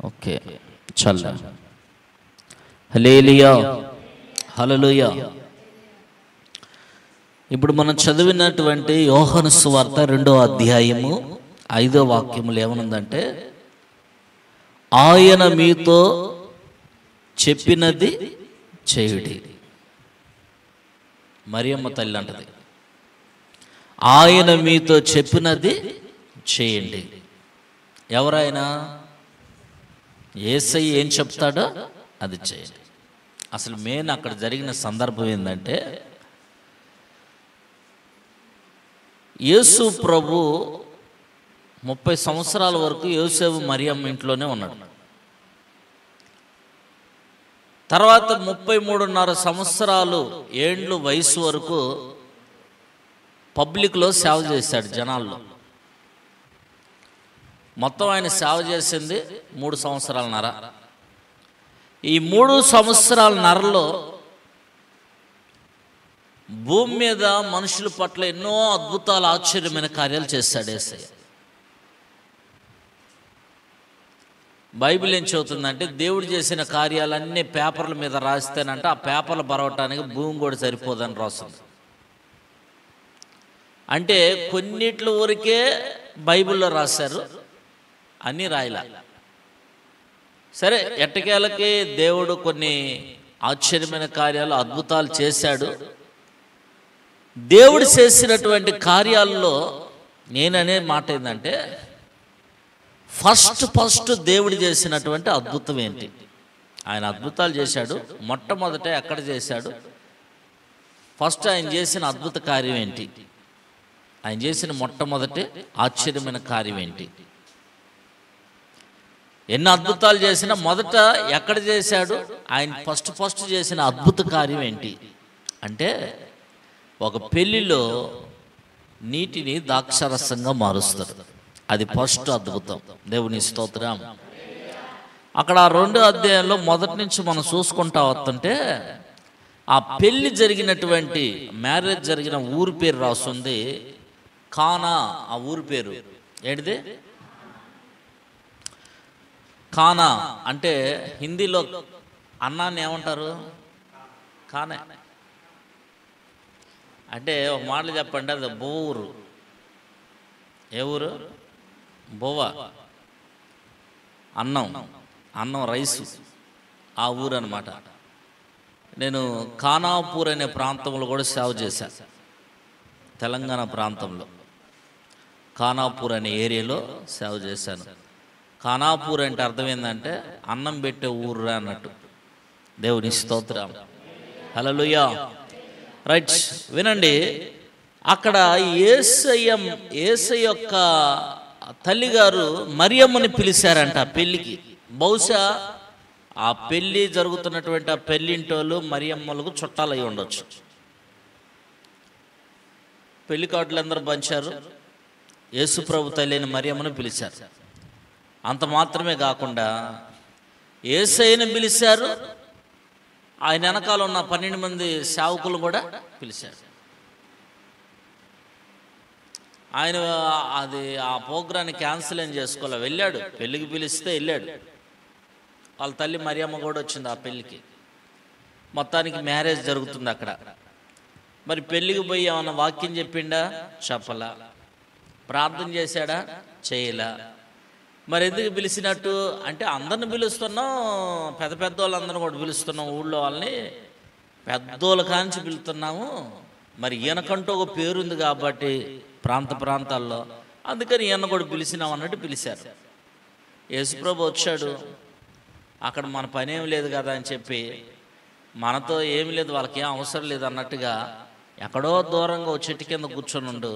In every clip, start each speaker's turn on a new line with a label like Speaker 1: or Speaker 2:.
Speaker 1: Okay, చల్ల. హల్లెలూయా, హల్లెలూయా. ఇప్పుడు మనం చదివినటువంటి యోహాను సువార్త 2వ అధ్యాయము 5వ వాక్యములు ఏమనుందంటే, ఆయన మీతో చెప్పినది చేయుడి. మరియమ్మ తల్లి అంటది, ఆయన మీతో చెప్పినది చేయండి. ఎవరైనా యేసయ్య ఏం చెప్తాడో అది చేయండి. అసలు మెయిన్ అక్కడ జరిగిన సందర్భం ఏంటంటే, యేసు ప్రభు 30 సంవత్సరాల వరకు యోసేపు మరియమ్మ ఇంట్లోనే ఉన్నాడు. తర్వాత 33.5 సంవత్సరాలు ఏండ్లు వయసు వరకు పబ్లిక్లో సేవ చేశాడు జనాల్లో. మొత్తం ఆయన సేవ చేసింది 3 సంవత్సరాలన్నర. ఈ 3 సంవత్సరాలన్నరలో భూమి మీద మనుషుల పట్ల ఎన్నో అద్భుతాలు, ఆశ్చర్యమైన కార్యాలు చేశాడు యేసయ్య. బైబిల్ ఏం చెబుతుందంటే, దేవుడు చేసిన కార్యాలన్నీ పేపర్ల మీద రాస్తేనంటే ఆ పేపర్లు బరవటానికి భూమి కూడా సరిపోదని రాస్తుంది. అంటే కొన్నిట్ల ఊరికే బైబిల్లో రాశారు, అన్నీ రాయలా. సరే, ఎట్టకేలకి దేవుడు కొన్ని ఆశ్చర్యమైన కార్యాలు, అద్భుతాలు చేశాడు. దేవుడు చేసినటువంటి కార్యాల్లో నేననే మాట ఏంటంటే, ఫస్ట్ దేవుడు చేసినటువంటి అద్భుతం ఏంటి? ఆయన అద్భుతాలు చేశాడు. మొట్టమొదట ఎక్కడ చేశాడు? ఫస్ట్ ఆయన చేసిన అద్భుత కార్యం ఏంటి? ఆయన చేసిన మొట్టమొదటి ఆశ్చర్యమైన కార్యం ఏంటి? ఎన్ని అద్భుతాలు చేసినా మొదట ఎక్కడ చేశాడు? ఆయన ఫస్ట్ చేసిన అద్భుత కార్యం ఏంటి అంటే, ఒక పెళ్లిలో నీటిని ద్రాక్షారసంగా మారుస్తారు. అది ఫస్ట్ అద్భుతం. దేవుని స్తోత్రం. అక్కడ 2వ అధ్యాయంలో మొదటి నుంచి మనం చూసుకుంటా వస్తుంటే, ఆ పెళ్లి జరిగినటువంటి మ్యారేజ్ జరిగిన ఊరి పేరు రాస్తుంది కానా. ఆ ఊరి పేరు ఏంటిది? కానా. అంటే హిందీలో అన్నాన్ని ఏమంటారు? కానే. అంటే ఒక మాటలు చెప్పండి, అది బోరు. ఏ ఊరు? బోవా. అన్నం రైసు, ఆ ఊరు అన్నమాట. నేను ఖానాపూర్ అనే ప్రాంతంలో కూడా సేవ చేశాను. తెలంగాణ ప్రాంతంలో ఖానాపూర్ అనే ఏరియాలో సేవ చేశాను. ఖానాపూర్ అంటే అర్థం ఏంటంటే అన్నం పెట్టే ఊరు అన్నట్టు. దేవుని స్తోత్రం. హల్లెలూయా. రైట్, వినండి. అక్కడ యేసయ్య యొక్క తల్లిగారు మరియమ్మని పిలిచారంట పెళ్ళికి. బహుశా ఆ పెళ్ళి జరుగుతున్నటువంటి ఆ పెళ్ళింటోళ్ళు మరియమ్మలకు చుట్టాలు అయి ఉండొచ్చు. పెళ్లి కార్డులు అందరూ పంచారు. యేసు ప్రభు తల్లి అయిన మరియమ్మను పిలిచారు. అంత మాత్రమే కాకుండా యేసయ్యను పిలిచారు. ఆయన వెనకాల ఉన్న 12 మంది సేవకులు కూడా పిలిచారు. ఆయన ఆ ప్రోగ్రాన్ని క్యాన్సిల్ ఏం చేసుకోలే, వెళ్ళాడు. పెళ్ళికి పిలిస్తే వెళ్ళాడు. వాళ్ళ తల్లి మరియమ్మ కూడా వచ్చింది ఆ పెళ్ళికి. మొత్తానికి మ్యారేజ్ జరుగుతుంది అక్కడ. మరి పెళ్ళికి పోయి ఏమన్నా వాక్యం చెప్పిండా? చెప్పలా. ప్రార్థన చేశాడా? చేయలా. మరి ఎందుకు పిలిచినట్టు అంటే, అందరిని పిలుస్తున్నాం, పెద్ద వాళ్ళందరూ కూడా పిలుస్తున్నాం, ఊళ్ళో వాళ్ళని పెద్దోళ్ళ కాంచి పిలుస్తున్నాము. మరి ఈయనకంటూ ఒక పేరుంది కాబట్టి ప్రాంతాల్లో, అందుకని ఈయన కూడా పిలిచినాం అన్నట్టు పిలిచారు. యేసుప్రభు వచ్చాడు. అక్కడ మన పని ఏమి లేదు కదా అని చెప్పి, మనతో ఏమి లేదు, వాళ్ళకి ఏం అవసరం లేదు అన్నట్టుగా ఎక్కడో దూరంగా ఒక చెట్టు కింద కూర్చొని ఉండు.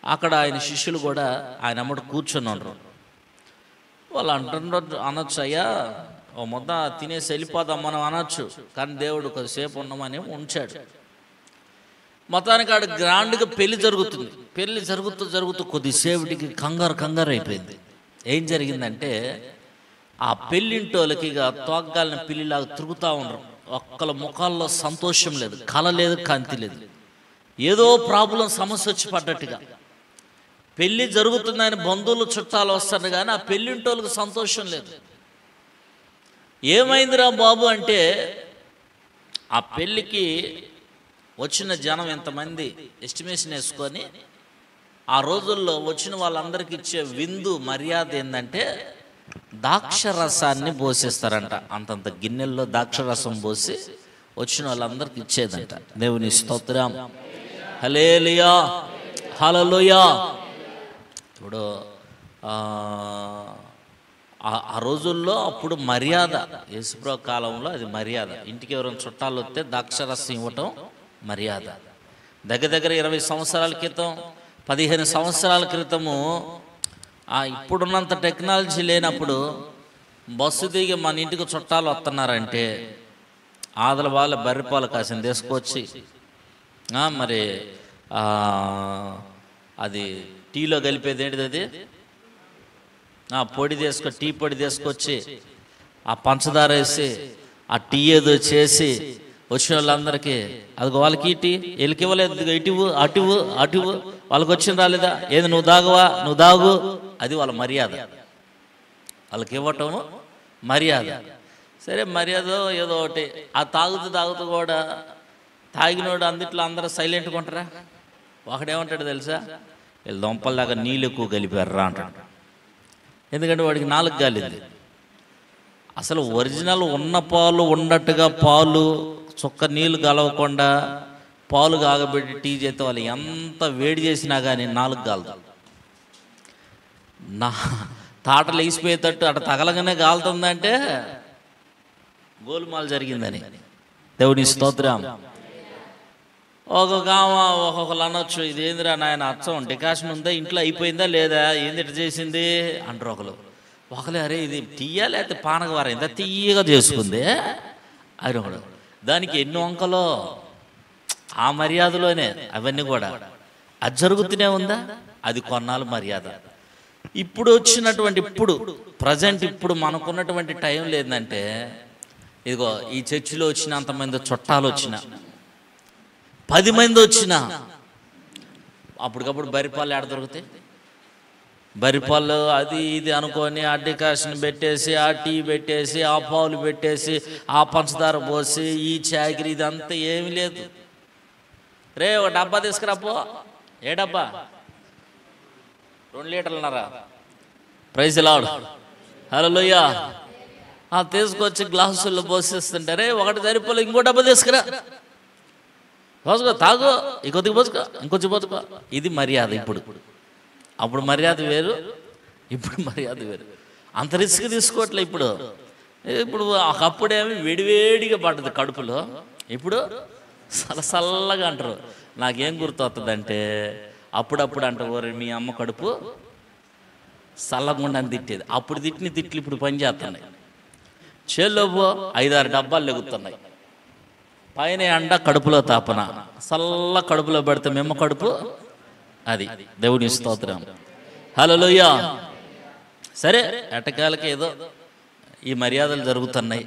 Speaker 1: అక్కడ ఆయన శిష్యులు కూడా ఆయన అమ్మడు కూర్చొని ఉండరు. వాళ్ళు అనొచ్చు, అయ్యా ఓ ముద్ద తినేసి వెళ్ళిపోదాం మనం అనొచ్చు. కానీ దేవుడు కొద్దిసేపు ఉన్నామని ఉంచాడు. మొత్తానికి ఆడ గ్రాండ్గా పెళ్లి జరుగుతుంది. పెళ్లి జరుగుతూ కొద్దిసేపటికి కంగారు అయిపోయింది. ఏం జరిగిందంటే, ఆ పెళ్ళింటోళ్ళకి ఇక తోగ్గాలిన పిల్లిలాగా తిరుగుతూ ఉండరు. ఒక్కళ్ళ ముఖాల్లో సంతోషం లేదు, కళ లేదు, కాంతి లేదు. ఏదో ప్రాబ్లం, సమస్య వచ్చి పడ్డట్టుగా. పెళ్ళి జరుగుతుందని బంధువులు చుట్టాలు వస్తారు కానీ ఆ పెళ్ళింటోళ్ళకి సంతోషం లేదు. ఏమైందిరా బాబు అంటే, ఆ పెళ్ళికి వచ్చిన జనం ఎంతమంది ఎస్టిమేషన్ వేసుకొని ఆ రోజుల్లో వచ్చిన వాళ్ళందరికీ ఇచ్చే విందు మర్యాద ఏంటంటే ద్రాక్షరసాన్ని పోసేస్తారంట. అంతంత గిన్నెల్లో ద్రాక్షరసం పోసి వచ్చిన వాళ్ళందరికీ ఇచ్చేదంట. దేవుని స్తోత్రం, హల్లెలూయా, హల్లెలూయా. ఇప్పుడు ఆ రోజుల్లో అప్పుడు మర్యాద, యేసుప్రభు కాలంలో అది మర్యాద. ఇంటికి ఎవరైనా చుట్టాలు వస్తే ద్రాక్షరసం ఇవ్వటం మర్యాద. దగ్గర 20 సంవత్సరాల క్రితం, 15 సంవత్సరాల క్రితము ఇప్పుడున్నంత టెక్నాలజీ లేనప్పుడు బస్సు దిగి మన ఇంటికి చుట్టాలు వస్తున్నారంటే ఆదల వాళ్ళ బర్రెపాలు కాసిన తీసుకొచ్చి మరి అది టీలో కలిపేది ఏంటిది, అది పొడి టీ పొడి తీసుకొచ్చి ఆ పంచదార వేసి ఆ టీ ఏదో చేసి వచ్చిన వాళ్ళందరికీ అది వాళ్ళకి టీ వీళ్ళకి ఇవ్వలేదు, ఇటువు అటువు వాళ్ళకి వచ్చిన రాలేదా, ఏది నువ్వు దాగవా, నువ్వు దాగు, అది వాళ్ళ మర్యాద. వాళ్ళకి ఇవ్వటం మర్యాద. సరే మర్యాద ఏదో ఒకటి. ఆ తాగుతూ కూడా తాగినోడు అందుట్లో అందరూ సైలెంట్గా ఉంటారా? ఒకడేమంటాడు తెలుసా, వీళ్ళు దొంపల్లాగా నీళ్ళు ఎక్కువ కలిపారా అంటాడు. ఎందుకంటే వాడికి 4 గాలింది. అసలు ఒరిజినల్ ఉన్న పాలు ఉన్నట్టుగా పాలు చుక్క నీళ్ళు కలవకుండా పాలు కాగబెట్టి టీ చేస్తే వాళ్ళు ఎంత వేడి చేసినా కానీ 4 గాలదు. తాటలు వేసిపోయేటట్టు అటు తగలగానే కాలుతుందంటే గోలుమాలు జరిగిందని. దేవుని స్తోత్రం. ఒక్కొక్కరు అనొచ్చు, ఇదేందిరా నాయన అచ్చం డికాషన్ ఉందా, ఇంట్లో అయిపోయిందా లేదా, ఏంది ఇట్లా చేసింది అంటారు ఒకరు. అరే ఇది తీయ లేకపోతే పానకవారం ఇంత తీయగా చేసుకుంది అని ఒకడు. దానికి ఎన్ని వంకలో ఆ మర్యాదలోనే అవన్నీ కూడా అది జరుగుతూనే ఉందా, అది కొన్నాళ్ళు మర్యాద. ఇప్పుడు వచ్చినటువంటి ప్రజెంట్ ఇప్పుడు మనకున్నటువంటి టైం లేదంటే, ఇదిగో ఈ చర్చిలో వచ్చినంతమంది చుట్టాలు వచ్చిన 10 మంది వచ్చినా అప్పటికప్పుడు బరిపాలు ఏడ దొరుకుతాయి? బరిపాలు అది ఇది అనుకొని ఆ డికాషన్ పెట్టేసి ఆ టీ పెట్టేసి ఆ పాలు పెట్టేసి ఆ పంచదార పోసి ఈ చాకిరి ఇదంతా ఏమీ లేదు. రే ఒక డబ్బా తీసుకురాపో. ఏ డబ్బా? 2 లీటర్లున్నారా? ప్రైజ్ లార్డ్, హల్లెలూయా. తీసుకొచ్చి గ్లాసుల్లో పోసేస్తుంటారే, ఒకటి సరిపోలే, ఇంకో డబ్బా తీసుకురా, పోసుకో, తాగు, ఇంకొద్దిగా పోసుకో, ఇంకొంచెం పోసుకో. ఇది మర్యాద. అప్పుడు మర్యాద వేరు, ఇప్పుడు మర్యాద వేరు. అంత రిస్క్ తీసుకోవట్లే. ఇప్పుడు ఒకప్పుడేమి వేడివేడిగా పడ్డది కడుపులో, ఇప్పుడు సలసల్లగా అంటారు. నాకేం గుర్తొస్తుందంటే, అప్పుడప్పుడు అంటారు, మీ అమ్మ కడుపు చల్లగుండా అని తిట్టేది. అప్పుడు తిట్టిన తిట్లు ఇప్పుడు పని చేస్తున్నాయి. చేలోబో 5-6 డబ్బాలు లెగుతున్నాయి. పైన ఎండ, కడుపులో తాపన, చల్ల కడుపులో పెడితే మెమ్మ కడుపు అది. దేవుని స్తోత్రం, హల్లెలూయా. సరే ఎటకాలకి ఏదో ఈ మర్యాదలు జరుగుతున్నాయి.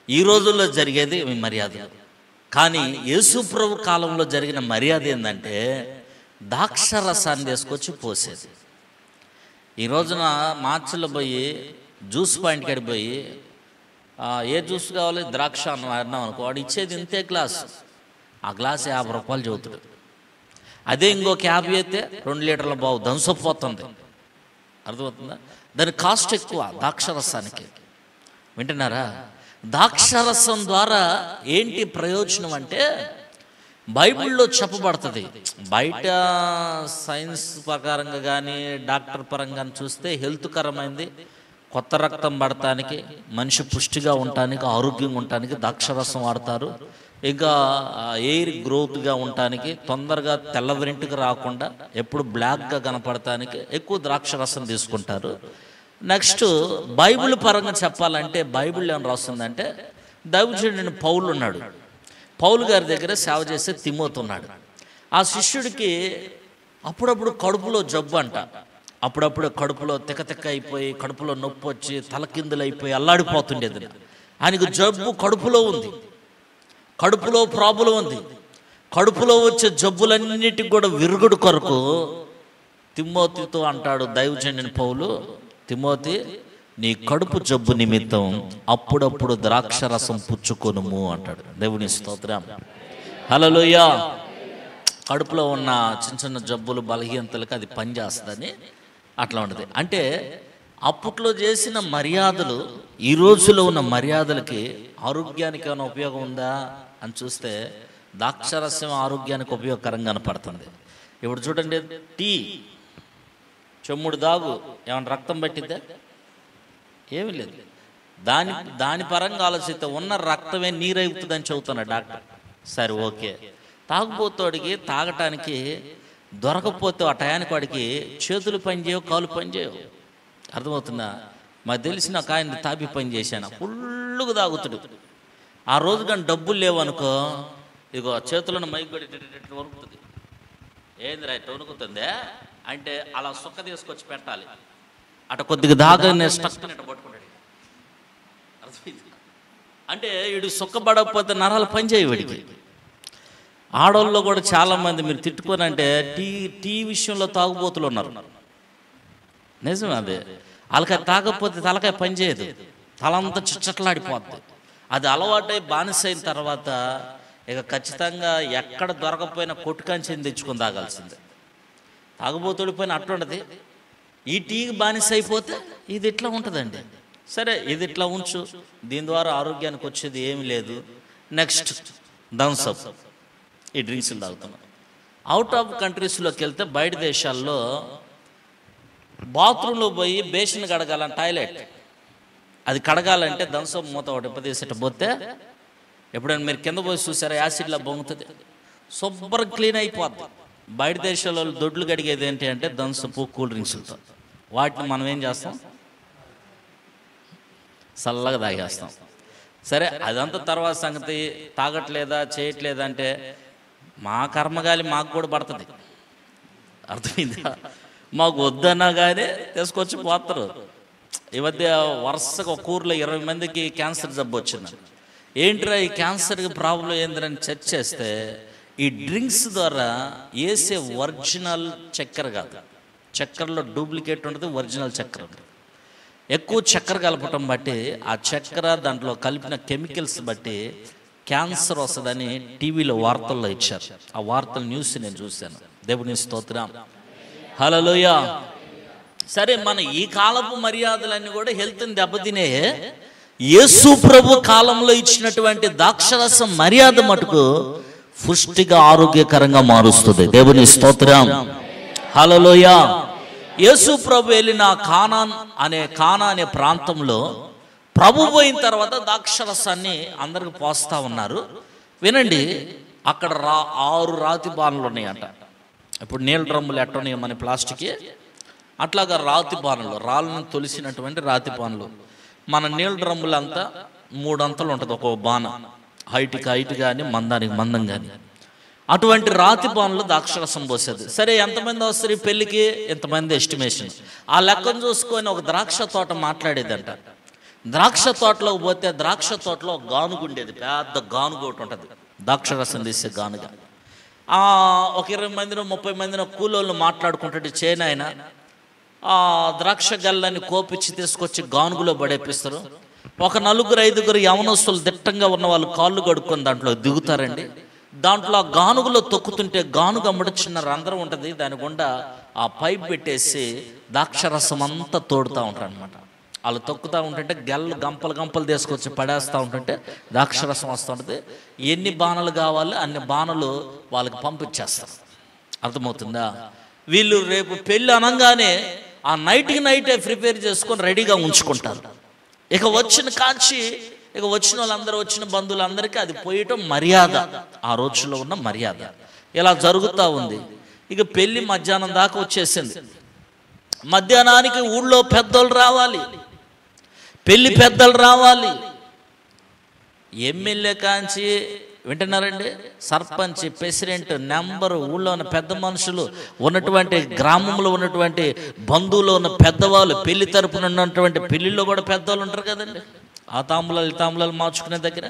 Speaker 1: ఈ రోజుల్లో జరిగేది ఈ మర్యాదలు. కానీ యేసు ప్రభు కాలంలో జరిగిన మర్యాద ఏంటంటే ద్రాక్షరసాన్ని తీసుకొచ్చి పోసేది. ఈ రోజున మార్చిలో పోయి జ్యూస్ పాయింట్ కాడికి పోయి ఏ జ్యూస్ కావాలి, ద్రాక్ష అన్నాం అనుకో, వాడు ఇచ్చేది ఇంతే గ్లాసు. ఆ గ్లాస్ 50 రూపాయలు చదువుతాడు. అదే ఇంకొక 50 అయితే 2 లీటర్ల బావు దంసపోతుంది. అర్థమవుతుందా? దాని కాస్ట్ ఎక్కువ ద్రాక్షరసానికి. వింటున్నారా? ద్రాక్షరసం ద్వారా ఏంటి ప్రయోజనం అంటే, బైబిల్లో చెప్పబడుతుంది. బయట సైన్స్ ప్రకారంగా కానీ డాక్టర్ పరంగా చూస్తే హెల్త్ కరమైంది, కొత్త రక్తం పడటానికి, మనిషి పుష్టిగా ఉండటానికి, ఆరోగ్యంగా ఉండటానికి ద్రాక్షరసం వాడతారు. ఇంకా ఎయిర్ గ్రోత్గా ఉండటానికి, తొందరగా తెల్ల వెంట్రుక రాకుండా ఎప్పుడు బ్లాక్గా కనపడటానికి ఎక్కువ ద్రాక్షరసం తీసుకుంటారు. నెక్స్ట్ బైబిల్ పరంగా చెప్పాలంటే, బైబిల్ ఏం రాస్తుందంటే, దైవజనుడైన పౌలు ఉన్నాడు. పౌలు గారి దగ్గర సేవ చేసే తిమోతి ఉన్నాడు. ఆ శిష్యుడికి అప్పుడప్పుడు కడుపులో జబ్బు అంట. అప్పుడప్పుడు కడుపులో తిక్క అయిపోయి, కడుపులో నొప్పి వచ్చి, తలకిందులు అయిపోయి అల్లాడిపోతుండేది. ఆయనకు జబ్బు కడుపులో ఉంది, కడుపులో ప్రాబ్లం ఉంది. కడుపులో వచ్చే జబ్బులన్నిటికి కూడా విరుగుడు కొరకు తిమోతితో అంటాడు దైవజనుడైన పౌలు, తిమోతి నీ కడుపు జబ్బు నిమిత్తం అప్పుడప్పుడు ద్రాక్షరసం పుచ్చుకొనుము అంటాడు. దేవుని స్తోత్రం. హల్లెలూయా. కడుపులో ఉన్న చిన్న చిన్న జబ్బులు బలహీనతలకు అది పనిచేస్తుందని అట్లా ఉంటుంది. అంటే అప్పట్లో చేసిన మర్యాదలు ఈ రోజులో ఉన్న మర్యాదలకి ఆరోగ్యానికి ఏమైనా ఉపయోగం ఉందా అని చూస్తే ద్రాక్షరసం ఆరోగ్యానికి ఉపయోగకరంగా కనపడుతుంది. ఇప్పుడు చూడండి, టీ చెమ్ముడు దాగు ఏమైనా రక్తం పట్టిద్దా? ఏమీ లేదు. దాని పరంగా ఆలోచిస్తే ఉన్న రక్తమే నీరైతుందని చెబుతున్నాడు డాక్టర్. సరే, ఓకే. తాగుబోతోడికి తాగటానికి దొరకపోతే ఆ టయానికి వాడికి చేతులు పనిచేయవు, కాలు పనిచేయవు. అర్థమవుతుందా? మాకు తెలిసిన ఒక ఆయన తాపి పని చేశాను, ఫుల్లుగా తాగుతుడు. ఆ రోజు కానీ డబ్బులు లేవు అనుకో, ఇగో చేతులను మైక్ కొట్టి వణుకుతుంది. ఏంది రైట్ వణుకుతుందే అంటే అలా సుక్క తీసుకొచ్చి పెట్టాలి. అట కొద్దిగా దాగానే స్టక్ పట్టుకుంటాడు. అర్థమైంది? అంటే వీడు సుక్కబడకపోతే నరాలు పనిచేయ వీడికి. ఆడవాళ్ళలో కూడా చాలామంది మీరు తిట్టుకోనంటే టీ విషయంలో తాగుబోతులు ఉన్నారు. నిజమే. అదే వాళ్ళకాయ తాగకపోతే తలకాయ పనిచేయదు, తలంతా చుచ్చట్లాడిపోద్ది. అది అలవాటై బానిసైన తర్వాత ఇక ఖచ్చితంగా ఎక్కడ దొరకపోయినా కొట్టుకంచెని తెచ్చుకొని తాగాల్సిందే. తాగుబోతుడి పైన అట్లుండదు. ఈ టీకి బానిస అయిపోతే ఇది ఇట్లా ఉంటుందండి. సరే, ఇది ఇట్లా ఉంచు, దీని ద్వారా ఆరోగ్యానికి వచ్చేది ఏమి లేదు. నెక్స్ట్ థమ్సప్, ఈ డ్రింక్స్లు తాగుతున్నాం. అవుట్ ఆఫ్ కంట్రీస్లోకి వెళ్తే బయట దేశాల్లో బాత్రూంలో పోయి బేసిన్ కడగాలని, టాయిలెట్ అది కడగాలంటే థమ్సప్ మూత ఒకటి ఉపదేశట పోతే ఎప్పుడైనా మీరు కింద పోయి చూసారా, యాసిడ్లా బొంగుతుంది, శుభ్రం క్లీన్ అయిపోద్ది. బయట దేశాల్లో దొడ్లు కడిగేది ఏంటి అంటే థమ్సప్, కూల్ డ్రింక్స్లతో. వాటిని మనం ఏం చేస్తాం? చల్లగా తాగేస్తాం. సరే, అదంతా తర్వాత సంగతి. తాగట్లేదా, చేయట్లేదా అంటే మా కర్మగాలి మాకు కూడా పడుతుంది. అర్థమైందా? మాకు వద్దన్నా కానీ తీసుకొచ్చి పోతారు. ఈ మధ్య వరుసగా ఒక ఊర్లో 20 మందికి క్యాన్సర్ జబ్బు వచ్చింది. ఏంట్రా ఈ క్యాన్సర్కి ప్రాబ్లం ఏందని చర్చ చేస్తే ఈ డ్రింక్స్ ద్వారా వేసే ఒరిజినల్ చక్కెర కాదు, చక్కెరలో డూప్లికేట్ ఉంటుంది, ఒరిజినల్ చక్కెర ఉంటుంది. ఎక్కువ చక్కెర కలపటం బట్టి ఆ చక్కెర దాంట్లో కలిపిన కెమికల్స్ బట్టి క్యాన్సర్ వస్తుందని టీవీలో వార్తల్లో ఇచ్చారు. ఆ వార్తల న్యూస్ నేను చూశాను. దేవుని స్తోత్రం. హల్లెలూయా. సరే, మన ఈ కాలపు మర్యాదలన్నీ కూడా హెల్త్ని దెబ్బతినే. యేసు ప్రభు కాలంలో ఇచ్చినటువంటి ద్రాక్షరసం మర్యాద మటుకు పుష్టిగా ఆరోగ్యకరంగా మారుస్తుంది. దేవుని స్తోత్రం. హల్లెలూయా. యేసు ప్రభు వెళ్ళిన కానా అనే ప్రాంతంలో ప్రభు పోయిన తర్వాత ద్రాక్షరసాన్ని అందరికి పోస్తా ఉన్నారు. వినండి, అక్కడ 6 రాతి బాణలు ఉన్నాయంట. ఇప్పుడు నీళ్ళ డ్రమ్ములు ఎట్టున్నాయో మన ప్లాస్టిక్, అట్లాగా రాతి బాణలు, రాళ్ళను తొలిసినటువంటి రాతి బాణలు. మన నీళ్ళ డ్రమ్ములంతా 3 అంతలు ఉంటుంది ఒక బాణ, హైట్కి హైట్ కానీ మందానికి మందం కానీ. అటువంటి రాతి బాణలు ద్రాక్షరసం పోసేది. సరే, ఎంతమంది వస్తారు ఈ పెళ్ళికి? ఎంతమంది ఎస్టిమేషన్. ఆ లెక్కను చూసుకొని ఒక ద్రాక్ష తోట మాట్లాడేదంట. ద్రాక్ష తోటలోకి పోతే ద్రాక్ష తోటలో గానుగు ఉండేది, పెద్ద గానుగు ఒకటి ఉంటుంది, ద్రాక్షరసం తీసే గానుగా. ఒక 20 మందినో 30 మందినో కూలోళ్ళు మాట్లాడుకుంటాడు. చేనాయన ఆ ద్రాక్ష గల్లని కోపిచ్చి తీసుకొచ్చి గానుగులో పడేపిస్తారు. ఒక 4-5 యవనస్తులు దిట్టంగా ఉన్న వాళ్ళు కాళ్ళు కడుక్కొని దాంట్లో దిగుతారండి. దాంట్లో ఆ గానుగులో తొక్కుతుంటే గానుగు అమ్మడి చిన్న రంధ్రం ఉంటుంది, దాని గుండా ఆ పైప్ పెట్టేసి ద్రాక్షరసం అంతా తోడుతూ ఉంటారు అనమాట. వాళ్ళు తొక్కుతూ ఉంటుంటే గంపలు తీసుకొచ్చి పడేస్తూ ఉంటుంటే ద్రాక్షరసం వస్తూ ఉంటుంది. ఎన్ని బాణలు కావాలో అన్ని బాణలు వాళ్ళకి పంపించేస్తారు. అర్థమవుతుందా? వీళ్ళు రేపు పెళ్ళి అనగానే ఆ నైటే ప్రిపేర్ చేసుకొని రెడీగా ఉంచుకుంటారు. ఇక వచ్చిన వాళ్ళందరూ, వచ్చిన బంధువులందరికీ అది పోయటం మర్యాద, ఆ రోజుల్లో ఉన్న మర్యాద. ఇలా జరుగుతూ ఉంది. ఇక పెళ్ళి మధ్యాహ్నం దాకా వచ్చేసింది. మధ్యాహ్నానికి ఊళ్ళో పెద్దోళ్ళు రావాలి, పెళ్లి పెద్దలు రావాలి. ఎమ్మెల్యే కాంచి వింటున్నారండి, సర్పంచ్, ప్రెసిడెంట్, నెంబరు, ఊళ్ళో ఉన్న పెద్ద మనుషులు, ఉన్నటువంటి గ్రామంలో ఉన్నటువంటి బంధువులు ఉన్న పెద్దవాళ్ళు, పెళ్లి తరపున ఉన్నటువంటి పెళ్లిలో కూడా పెద్దవాళ్ళు ఉంటారు కదండి. ఆ తాంబూలాలు మార్చుకునే దగ్గర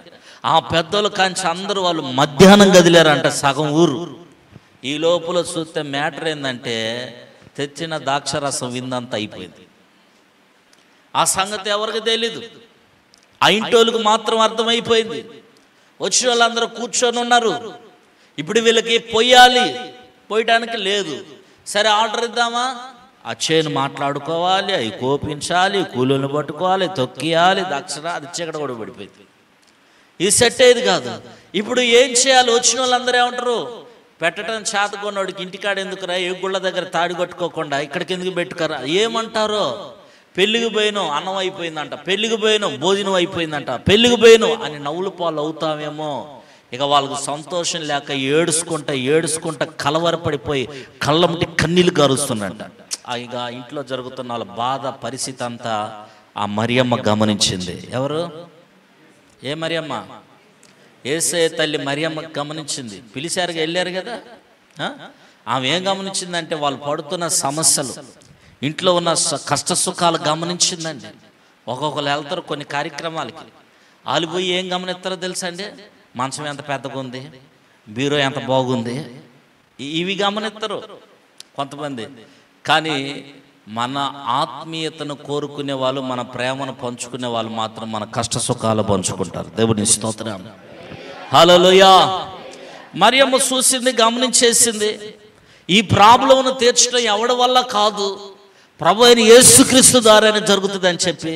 Speaker 1: ఆ పెద్దోళ్ళు కాంచి అందరూ వాళ్ళు మధ్యాహ్నం కదిలేరంట సగం ఊరు. ఈ లోపల చూస్తే మ్యాటర్ ఏంటంటే తెచ్చిన ద్రాక్షరసం విందంతా అయిపోయింది. ఆ సంగతి ఎవరికి తెలీదు, ఆ ఇంటోళ్ళకి మాత్రం అర్థమైపోయింది. వచ్చిన వాళ్ళందరూ కూర్చొని ఉన్నారు. ఇప్పుడు వీళ్ళకి పోయడానికి లేదు. సరే ఆర్డర్ ఇద్దామా? ఆ చేను మాట్లాడుకోవాలి, అవి కోపించాలి, కూలీలను పట్టుకోవాలి, తొక్కియాలి, దక్షిణ అది చీకట కూడా పడిపోయింది. ఇది సెట్ అయ్యేది కాదు. ఇప్పుడు ఏం చేయాలి? వచ్చిన వాళ్ళందరూ ఏమంటారు? పెట్టడం చేతకొన్నోడికి ఇంటికాడ ఎందుకురా, ఏ గుళ్ళ దగ్గర తాడి కట్టుకోకుండా ఇక్కడికి ఎందుకు పెట్టుకరా ఏమంటారో. పెళ్ళికి పోయినో అన్నం అయిపోయిందంట, పెళ్ళికి పోయినో భోజనం అయిపోయిందంట, పెళ్ళికి పోయినో అని నవ్వుల పాలు అవుతామేమో. ఇక వాళ్ళకు సంతోషం లేక ఏడుచుకుంటా కలవరపడిపోయి కళ్ళముటి కన్నీళ్ళు గారుస్తున్నట్ట. ఇక ఇంట్లో జరుగుతున్న వాళ్ళ బాధ పరిస్థితి అంతా ఆ మరియమ్మ గమనించింది. ఎవరు? ఏ మరియమ్మ? యేసయ్య తల్లి మరియమ్మ గమనించింది. పిలిచారుగా, వెళ్ళారు కదా. ఆమె ఏం గమనించిందంటే వాళ్ళు పడుతున్న సమస్యలు, ఇంట్లో ఉన్న కష్ట సుఖాలు గమనించిందండి. ఒక్కొక్కరు వెళ్తారు కొన్ని కార్యక్రమాలకి, వాళ్ళు పోయి ఏం గమనిస్తారో తెలుసా అండి? మంచం ఎంత పెద్దగా ఉంది, బీరో ఎంత బాగుంది, ఇవి గమనిస్తారు కొంతమంది. కానీ మన ఆత్మీయతను కోరుకునే వాళ్ళు, మన ప్రేమను పంచుకునే వాళ్ళు మాత్రం మన కష్ట సుఖాలు పంచుకుంటారు. దేవుని స్తోత్రం. హల్లెలూయా. మరియమ్మ చూసింది, గమనించేసింది. ఈ ప్రాబ్లంను తీర్చడం ఎవడి వల్ల కాదు, ప్రభు అయిన యేసుక్రీస్తు ద్వారానే జరుగుతుంది అని చెప్పి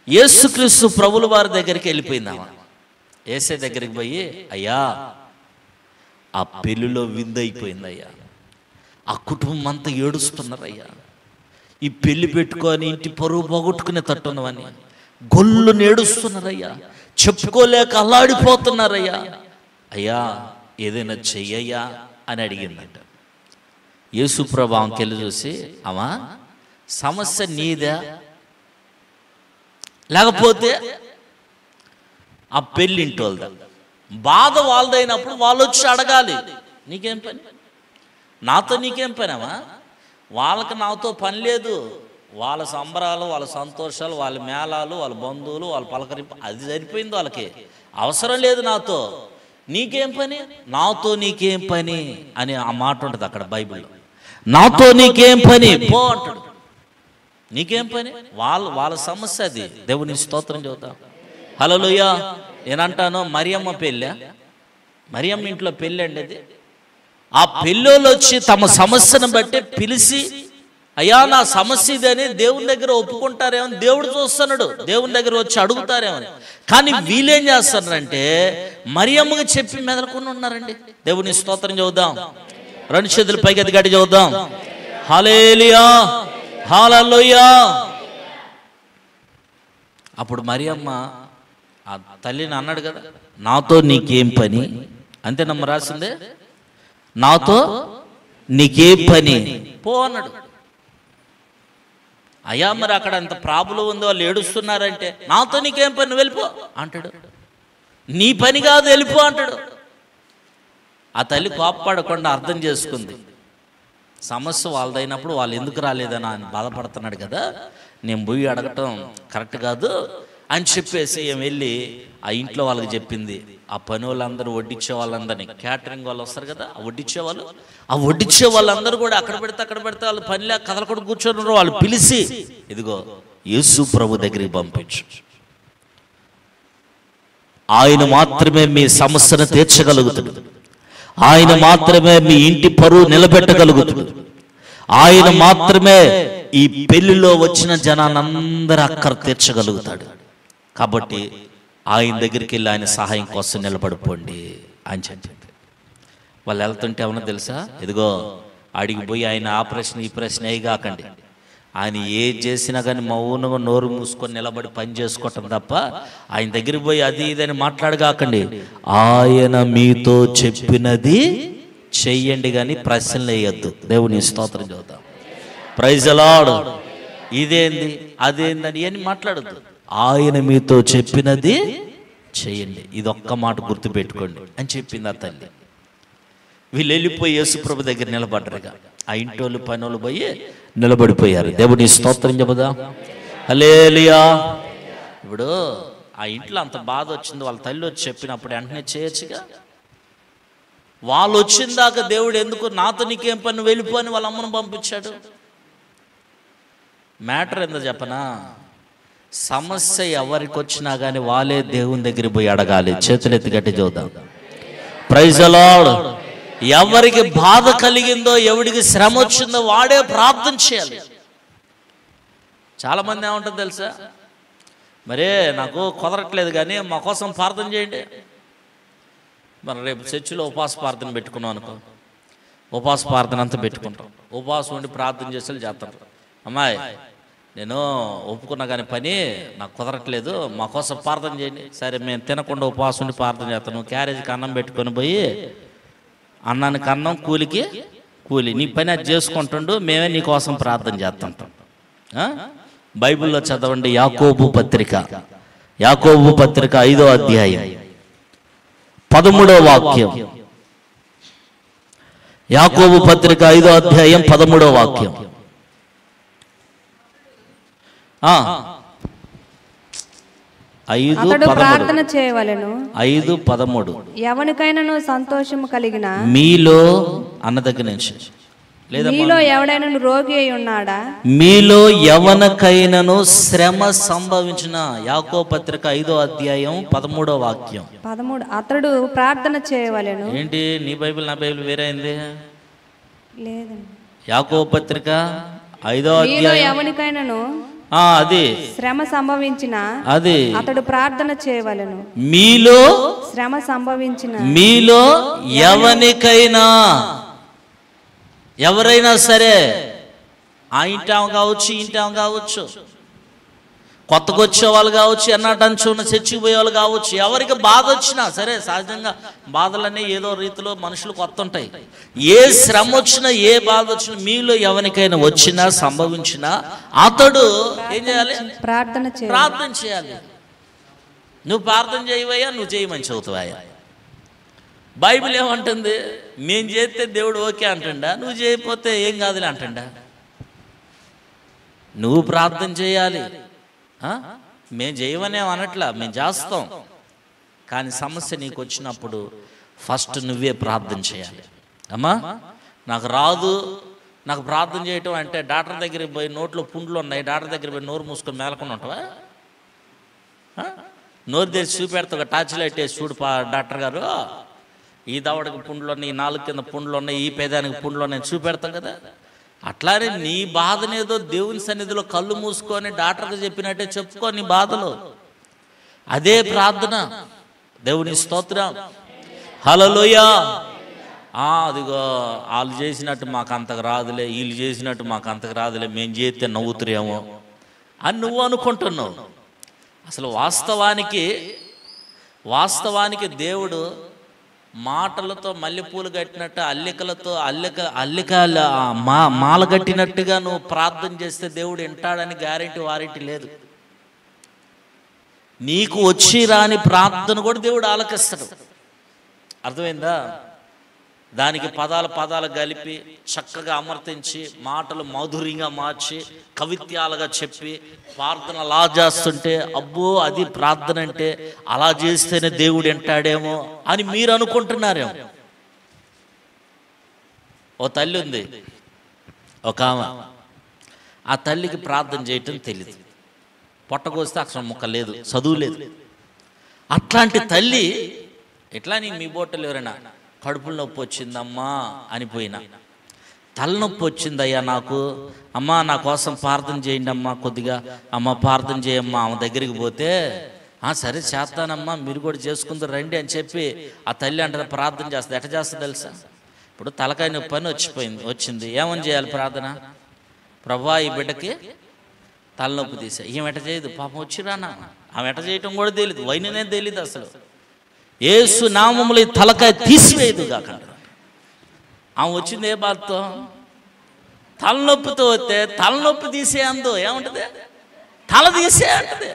Speaker 1: యేసుక్రీస్తు ప్రభుల వారి దగ్గరికి వెళ్ళిపోయిందామా. యేసే దగ్గరికి పోయి, అయ్యా ఆ పెళ్ళిలో విందైపోయింది అయ్యా, ఆ కుటుంబం అంతా ఏడుస్తున్నారయ్యా, ఈ పెళ్లి పెట్టుకొని ఇంటి పరువు పోగొట్టుకునే తట్టున్నవని గొల్లు నేడుస్తున్నారయ్యా, చెప్పుకోలేక అల్లాడిపోతున్నారయ్యా, అయ్యా ఏదైనా చెయ్యయ్యా అని అడిగిందంట. యేసుప్రభు ఆమెకెళ్ళి చూసి, అమ్మా సమస్య నీదా లేకపోతే ఆ పెళ్ళింటోళ్ళదా? బాధ వాళ్ళదైనప్పుడు వాళ్ళు వచ్చి అడగాలి, నీకేం పని, నాతో నీకేం పని అమ్మా? వాళ్ళకి నాతో పని లేదు. వాళ్ళ సంబరాలు, వాళ్ళ సంతోషాలు, వాళ్ళ మేళాలు, వాళ్ళ బంధువులు, వాళ్ళ పలకరింపు, అది సరిపోయింది. వాళ్ళకి అవసరం లేదు నాతో. నీకేం పని? నాతో నీకేం పని అని ఆ మాట ఉంటుంది అక్కడ బైబిల్లో. నాతో నీకేం పని పో అంటాడు. నీకేం పని? వాళ్ళ సమస్య అది. దేవుని స్తోత్రం చెబుతాం. హల్లెలూయా. నేనంటాను, మరియమ్మ పెళ్ళా? మరియమ్మ ఇంట్లో పెళ్ళి అండి అది. ఆ పెళ్ళోళ్ళు వచ్చి తమ సమస్యను బట్టి పిలిచి, అయ్యా నా సమస్య ఇదని దేవుని దగ్గర ఒప్పుకుంటారేమో, దేవుడు చూస్తున్నాడు, దేవుని దగ్గర వచ్చి అడుగుతారేమని. కానీ వీళ్ళేం చేస్తారంటే మరియమ్మకి చెప్పి మెదలకుండా ఉన్నారండి. దేవుని స్తోత్రం చెబుదాం. రెండు చేతులు పైకి ఎత్తి గట్టి చెబుదాం. హల్లెలూయా, హల్లెలూయా. అప్పుడు మరియమ్మ ఆ తల్లిని అన్నాడు కదా, నాతో నీకేం పని అంతేనమ్మ రాసిందే, నాతో నీకేం పని పో అన్నాడు. అయ్యా మరి అక్కడ అంత ప్రాబ్లం ఉంది, వాళ్ళు ఏడుస్తున్నారంటే నాతో నీకేం పని, వెళ్ళిపో అంటాడు. నీ పని కాదు, వెళ్ళిపో అంటాడు. ఆ తల్లి కోప్పడకుండా అర్థం చేసుకుంది, సమస్య వాళ్ళదైనప్పుడు వాళ్ళు ఎందుకు రాలేదని ఆయన బాధపడుతున్నాడు కదా, నేను పోయి అడగటం కరెక్ట్ కాదు అని చెప్పేసి ఏం వెళ్ళి ఆ ఇంట్లో వాళ్ళకి చెప్పింది. ఆ పని వాళ్ళందరూ వడ్డించే వాళ్ళందరినీ, క్యాటరింగ్ వాళ్ళు వస్తారు కదా, ఆ వడ్డించే వాళ్ళందరూ కూడా అక్కడ పెడితే వాళ్ళు పనిలే కదలకుండా కూర్చొని వాళ్ళు పిలిచి, ఇదిగో యేసు ప్రభు దగ్గరికి పంపించు, ఆయన మాత్రమే మీ సమస్యను తీర్చగలుగుతాడు, ఆయన మాత్రమే మీ ఇంటి పరువు నిలబెట్టగలుగుతాడు, ఆయన మాత్రమే ఈ పెళ్లిలో వచ్చిన జనానందరూ అక్కర తీర్చగలుగుతాడు. కాబట్టి ఆయన దగ్గరికి వెళ్ళి ఆయన సహాయం కోసం నిలబడిపోండి అని చెప్పింది. వాళ్ళు వెళ్తుంటే ఏమన్నా తెలుసా, ఇదిగో అడిగిపోయి ఆయన ఆ ప్రశ్న ఈ ప్రశ్న అయి కాకండి, ఆయన ఏది చేసినా కానీ మౌనంగా నోరు మూసుకొని నిలబడి పని చేసుకోవటం తప్ప ఆయన దగ్గరికి పోయి అది ఇదని మాట్లాడగాకండి. ఆయన మీతో చెప్పినది చెయ్యండి కానీ ప్రశ్నలు వేయద్దు. దేవుని స్తోత్రం చూద్దాం. Praise the Lord. ఇదేంది అదేందని అని మాట్లాడద్దు. ఆయన మీతో చెప్పినది చెయ్యండి, ఇది ఒక్క మాట గుర్తుపెట్టుకోండి అని చెప్పింది ఆ తల్లి. వీళ్ళు వెళ్ళిపోయి యేసు ప్రభు దగ్గర నిలబడ్డరుగా, ఆ ఇంటోళ్ళు పనోళ్ళు పోయి నిలబడిపోయారు. దేవుని స్తోత్రం చెబుదాం. హల్లెలూయా. ఇప్పుడు ఆ ఇంట్లో అంత బాధ వచ్చింది, వాళ్ళ తల్లి వచ్చి చెప్పినప్పుడు వెంటనే చేయొచ్చుగా. వాళ్ళు వచ్చిన దాకా దేవుడు ఎందుకు నాతో నీకేం పని వెళ్ళిపో అని వాళ్ళ అమ్మను పంపించాడు? మ్యాటర్ ఏందో చెప్పనా, సమస్య ఎవరికి వచ్చినా కానీ వాళ్ళే దేవుని దగ్గరికి పోయి అడగాలి. చేతులెత్తి గట్టి చూద్దాం. Praise the Lord. ఎవరికి బాధ కలిగిందో, ఎవరికి శ్రమ వచ్చిందో వాడే ప్రార్థన చేయాలి. చాలామంది ఏమంటుంది తెలుసా, మరే నాకు కుదరట్లేదు కానీ మా కోసం ప్రార్థన చేయండి. మనం రేపు చర్చిలో ఉపవాస ప్రార్థన పెట్టుకున్నాం అనుకో, ఉపవాస ప్రార్థన అంతా పెట్టుకుంటాం. ఉపవాసం ఉండి ప్రార్థన చేసేది చేస్తారు. అమ్మాయి నేను ఒప్పుకున్నా కానీ పని నాకు కుదరట్లేదు, మా కోసం ప్రార్థన చేయండి. సరే మేము తినకుండా ఉపవాసం ఉండి ప్రార్థన చేస్తాను. నువ్వు క్యారేజీకి అన్నం పెట్టుకొని పోయి అన్నానికి అన్నం, కూలికి కూలి, నీ పని అది చేసుకుంటుండు, మేమే నీ కోసం ప్రార్థన చేస్తుంటాం. బైబిల్లో చదవండి, యాకోబు పత్రిక 5వ అధ్యాయం 13వ వాక్యం. యాకోబు పత్రిక 5వ అధ్యాయం 13వ వాక్యం.
Speaker 2: ప్రార్థన చేయవలెను.
Speaker 1: 5:13
Speaker 2: ఎవనికైనాను సంతోషము కలిగిన
Speaker 1: మీలో అన్న దగ్గర నుంచి లేదా
Speaker 2: మీలో ఎవడైనా రోగి అయి ఉన్నాడా,
Speaker 1: మీలో ఎవనకైనాను శ్రమ సంభవించిన. యాకోబు పత్రిక 5వ అధ్యాయం 13వ వాక్యం.
Speaker 2: 13 అతడు ప్రార్థన చేయవలెను.
Speaker 1: ఏంటి నీ బైబిల్ నా బైబిల్ వేరే అయింది?
Speaker 2: లేదండి.
Speaker 1: యాకోబు పత్రిక 5వ అధ్యాయం
Speaker 2: ఎవనికైనాను
Speaker 1: అది
Speaker 2: శ్రమ సంభవించిన
Speaker 1: అది
Speaker 2: అతడు ప్రార్థన చేయవలెను.
Speaker 1: మీలో
Speaker 2: శ్రమ సంభవించిన
Speaker 1: మీలో ఎవనికైనా, ఎవరైనా సరే, ఆ ఇంటాం కావచ్చు, ఇంటాం కావచ్చు, కొత్తగా వచ్చే వాళ్ళు కావచ్చు, ఎన్నాటంచు ఉన్న చర్చికి పోయే వాళ్ళు కావచ్చు, ఎవరికి బాధ వచ్చినా సరే, సహజంగా బాధలన్నీ ఏదో రీతిలో మనుషులు కొత్త ఉంటాయి. ఏ శ్రమ వచ్చినా, ఏ బాధ వచ్చినా, మీలో ఎవరికైనా వచ్చినా సంభవించినా అతడు ఏం చేయాలి? ప్రార్థన చేయాలి. నువ్వు ప్రార్థన చేయవయ్యా, నువ్వు చేయమని చెబుతావయ్యా. బైబిల్ ఏమంటుంది? మేము చేస్తే దేవుడు ఓకే అంటుండా, నువ్వు చేయకపోతే ఏం కాదులే అంటుండా. నువ్వు ప్రార్థన చేయాలి. మేము చేయమనే అనట్లా, మేము చేస్తాం. కానీ సమస్య నీకు వచ్చినప్పుడు ఫస్ట్ నువ్వే ప్రార్థన చేయాలి. అమ్మా నాకు రాదు, నాకు ప్రార్థన చేయటం అంటే డాక్టర్ దగ్గరికి పోయి నోట్లో పుండ్లు ఉన్నాయి, డాక్టర్ దగ్గర పోయి నోరు మూసుకొని మేలకుండా ఉంటావా? నోరు తెరిచి చూపెడతా, టార్చ్ లైట్ వేసి చూడు డాక్టర్ గారు, ఈ దవడకి పుండ్లు ఉన్నాయి, ఈ నాలుగు కింద పుండ్లు ఉన్నాయి, ఈ పేదానికి పుండ్లు ఉన్నాయి చూపెడతాం కదా. అట్లానే నీ బాధనేదో దేవుని సన్నిధిలో కళ్ళు మూసుకొని డాక్టర్కి చెప్పినట్టే చెప్పుకో నీ బాధలు. అదే ప్రార్థన. దేవుని స్తోత్రం, హల్లెలూయా. అదిగో వాళ్ళు చేసినట్టు మాకు అంతకు రాదులే, వీళ్ళు చేసినట్టు మాకు అంతకు రాదులే, మేము చేస్తే నవ్వుతురేమో అని నువ్వు అనుకుంటున్నావు. అసలు వాస్తవానికి దేవుడు మాటలతో మల్లెపూలు కట్టినట్టు, అల్లికలతో మాల కట్టినట్టుగా నువ్వు ప్రార్థన చేస్తే దేవుడు వింటాడని గ్యారెంటీ వారెంటీ లేదు. నీకు వచ్చి రాని ప్రార్థన కూడా దేవుడు ఆలకిస్తాడు. అర్థమైందా? దానికి పదాలు కలిపి చక్కగా అమర్తించి మాటలు మాధుర్యంగా మార్చి కవిత్యాలుగా చెప్పి ప్రార్థన అలా చేస్తుంటే, అబ్బో అది ప్రార్థన అంటే అలా చేస్తేనే దేవుడు వింటాడేమో అని మీరు అనుకుంటున్నారేమో. ఓ తల్లి ఉంది, ఒక ఆమె, ఆ తల్లికి ప్రార్థన చేయటం తెలియదు, పొట్టకోస్తే అక్షరం ముక్క లేదు, చదువు లేదు. అట్లాంటి తల్లి ఎట్లా మీ బోటలు ఎవరైనా కడుపులో నొప్పి వచ్చిందమ్మా అనిపోయినా, తలనొప్పి వచ్చిందయ్యా నాకు, అమ్మా నా కోసం ప్రార్థన చేయండి అమ్మా, కొద్దిగా అమ్మ ప్రార్థన చేయమ్మా ఆమె దగ్గరికి పోతే, సరే చేస్తానమ్మా మీరు కూడా చేసుకుందరు రండి అని చెప్పి ఆ తల్లి అంటే ప్రార్థన చేస్తుంది. ఎట్లా చేస్తుంది తెలుసా? ఇప్పుడు తలకాయ నొప్పి అని వచ్చింది, ఏమని చేయాలి ప్రార్థన? ప్రభువా ఈ బిడ్డకి తలనొప్పి తీసా. ఏం ఎట చేయదు, పాపం వచ్చిరానా, ఆమె ఎట చేయటం కూడా తెలియదు, వైననే తెలియదు అసలు. యేసు నామములో ఈ తలకాయ తీసివేయదు కాకండి. ఆమె వచ్చింది ఏ బాధతో? తలనొప్పితో వస్తే తలనొప్పి తీసే అందు ఏముంటుంది, తల తీసే అంటది.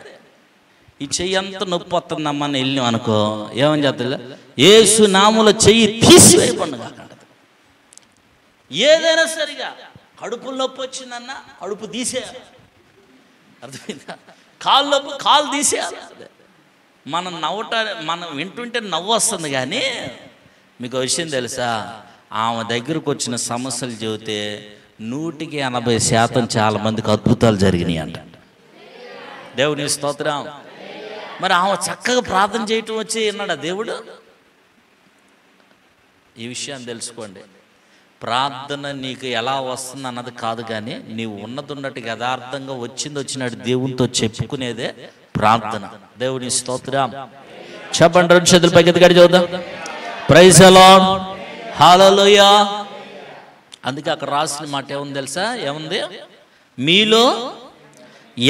Speaker 1: ఈ చెయ్యి అంత నొప్పి వస్తుందమ్మా అని వెళ్ళినాం అనుకో, ఏమని చెప్తా? యేసు నామములో చెయ్యి తీసివేయకుండా కాకండి. ఏదైనా సరిగా కడుపులో నొప్పి వచ్చిందన్నా కడుపు తీసేయాలి. అర్థమైందా? కాలు నొప్పి కాలు తీసేయాలి. మనం వింటుంటే నవ్వు వస్తుంది. కానీ మీకు విషయం తెలుసా, ఆమె దగ్గరకు వచ్చిన సమస్యలు చెబితే 180% చాలా మందికి అద్భుతాలు జరిగినాయి అంట. దేవుని స్తోత్రం. మరి ఆమె చక్కగా ప్రార్థన చేయటం వచ్చి అన్నాడా దేవుడు? ఈ విషయాన్ని తెలుసుకోండి. ప్రార్థన నీకు ఎలా వస్తుంది అన్నది కాదు, కానీ నీవు ఉన్నది ఉన్నట్టు యథార్థంగా వచ్చినట్టు దేవునితో చెప్పుకునేదే ప్రార్థన. దేవుని స్తోత్రం. చెప్పండి, 2 చేతులు పైకి గడి చూద్దాం. ప్రైజ్ ది లార్డ్, హల్లెలూయా. అందుకే అక్కడ రాసిన మాట ఏముంది తెలుసా? ఏముంది? మీలో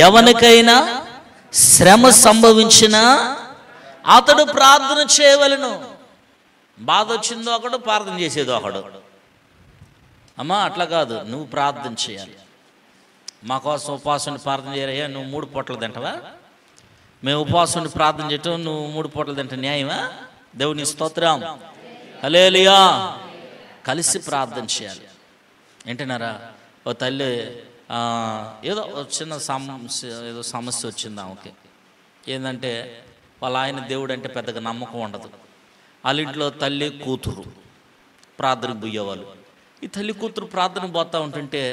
Speaker 1: ఎవరికైనా శ్రమ సంభవించినా అతడు ప్రార్థన చేయవలెను. బాధ వచ్చిందో ఒకడు, ప్రార్థన చేసేదో ఒకడు. అమ్మా అట్లా కాదు, నువ్వు ప్రార్థన చేయాలి. మా కోసం ఉపవాసం ప్రార్థన చేయరయ్యా, నువ్వు 3 పూటలు తింటావా? మేము ఉపవాసం ప్రార్థన చేయటం, నువ్వు 3 పూటలు తింటా న్యాయమా? దేవుని స్తోత్రం, హల్లెలూయా. కలిసి ప్రార్థన చేయాలి. ఏంటన్నారా? ఓ తల్లి ఏదో చిన్న సమస్య వచ్చింది ఆమెకి. ఏంటంటే వాళ్ళ ఆయన దేవుడు అంటే పెద్దగా నమ్మకం ఉండదు. వాళ్ళ ఇంట్లో తల్లి కూతురు ప్రార్థనకు పోయేవాళ్ళు. ఈ తల్లి కూతురు ప్రార్థనకు పోతూ ఉంటుంటే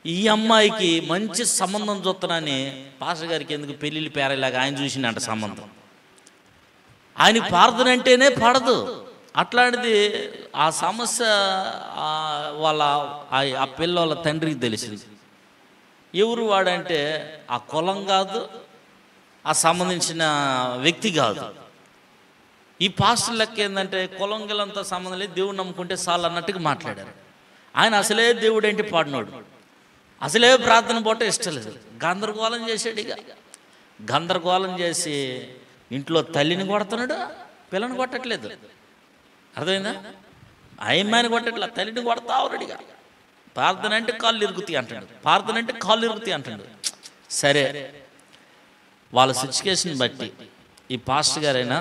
Speaker 1: ఈ అమ్మాయికి మంచి సంబంధం చూస్తున్నాని పాస్టర్ గారికి ఎందుకు పెళ్ళిళ్ళు పేరేలాగా ఆయన చూసినంట సంబంధం. ఆయనకి ప్రార్థన అంటేనే పడదు. అట్లాంటిది ఆ సమస్య వాళ్ళ ఆ పిల్లల తండ్రికి తెలిసింది. ఎవరు వాడంటే ఆ కులం కాదు, ఆ సంబంధించిన వ్యక్తి కాదు. ఈ పాస్టర్ లెక్క ఏంటంటే కులం గిలంతా సంబంధం లేదు, దేవుడు నమ్ముకుంటే చాలు అన్నట్టుగా మాట్లాడారు. ఆయన అసలే దేవుడు ఏంటి పాడినోడు, అసలే ప్రార్థన పోట ఇష్టం లేదు. గందరగోళం చేసాడు. ఇక గందరగోళం చేసి ఇంట్లో తల్లిని కొడుతున్నాడు, పిల్లని కొట్టట్లేదు. అర్థమైందా? అమ్మాయిని కొట్టట్లా, తల్లిని కొడతా ఉన్నాడు. ఇక ప్రార్థన అంటే కాళ్ళు ఇరుగుతాయి అంటాడు, ప్రార్థన అంటే కాళ్ళు ఇరుగుతాయి అంటాడు. సరే, వాళ్ళ సిచ్యువేషన్ బట్టి ఈ పాస్టర్ గారైనా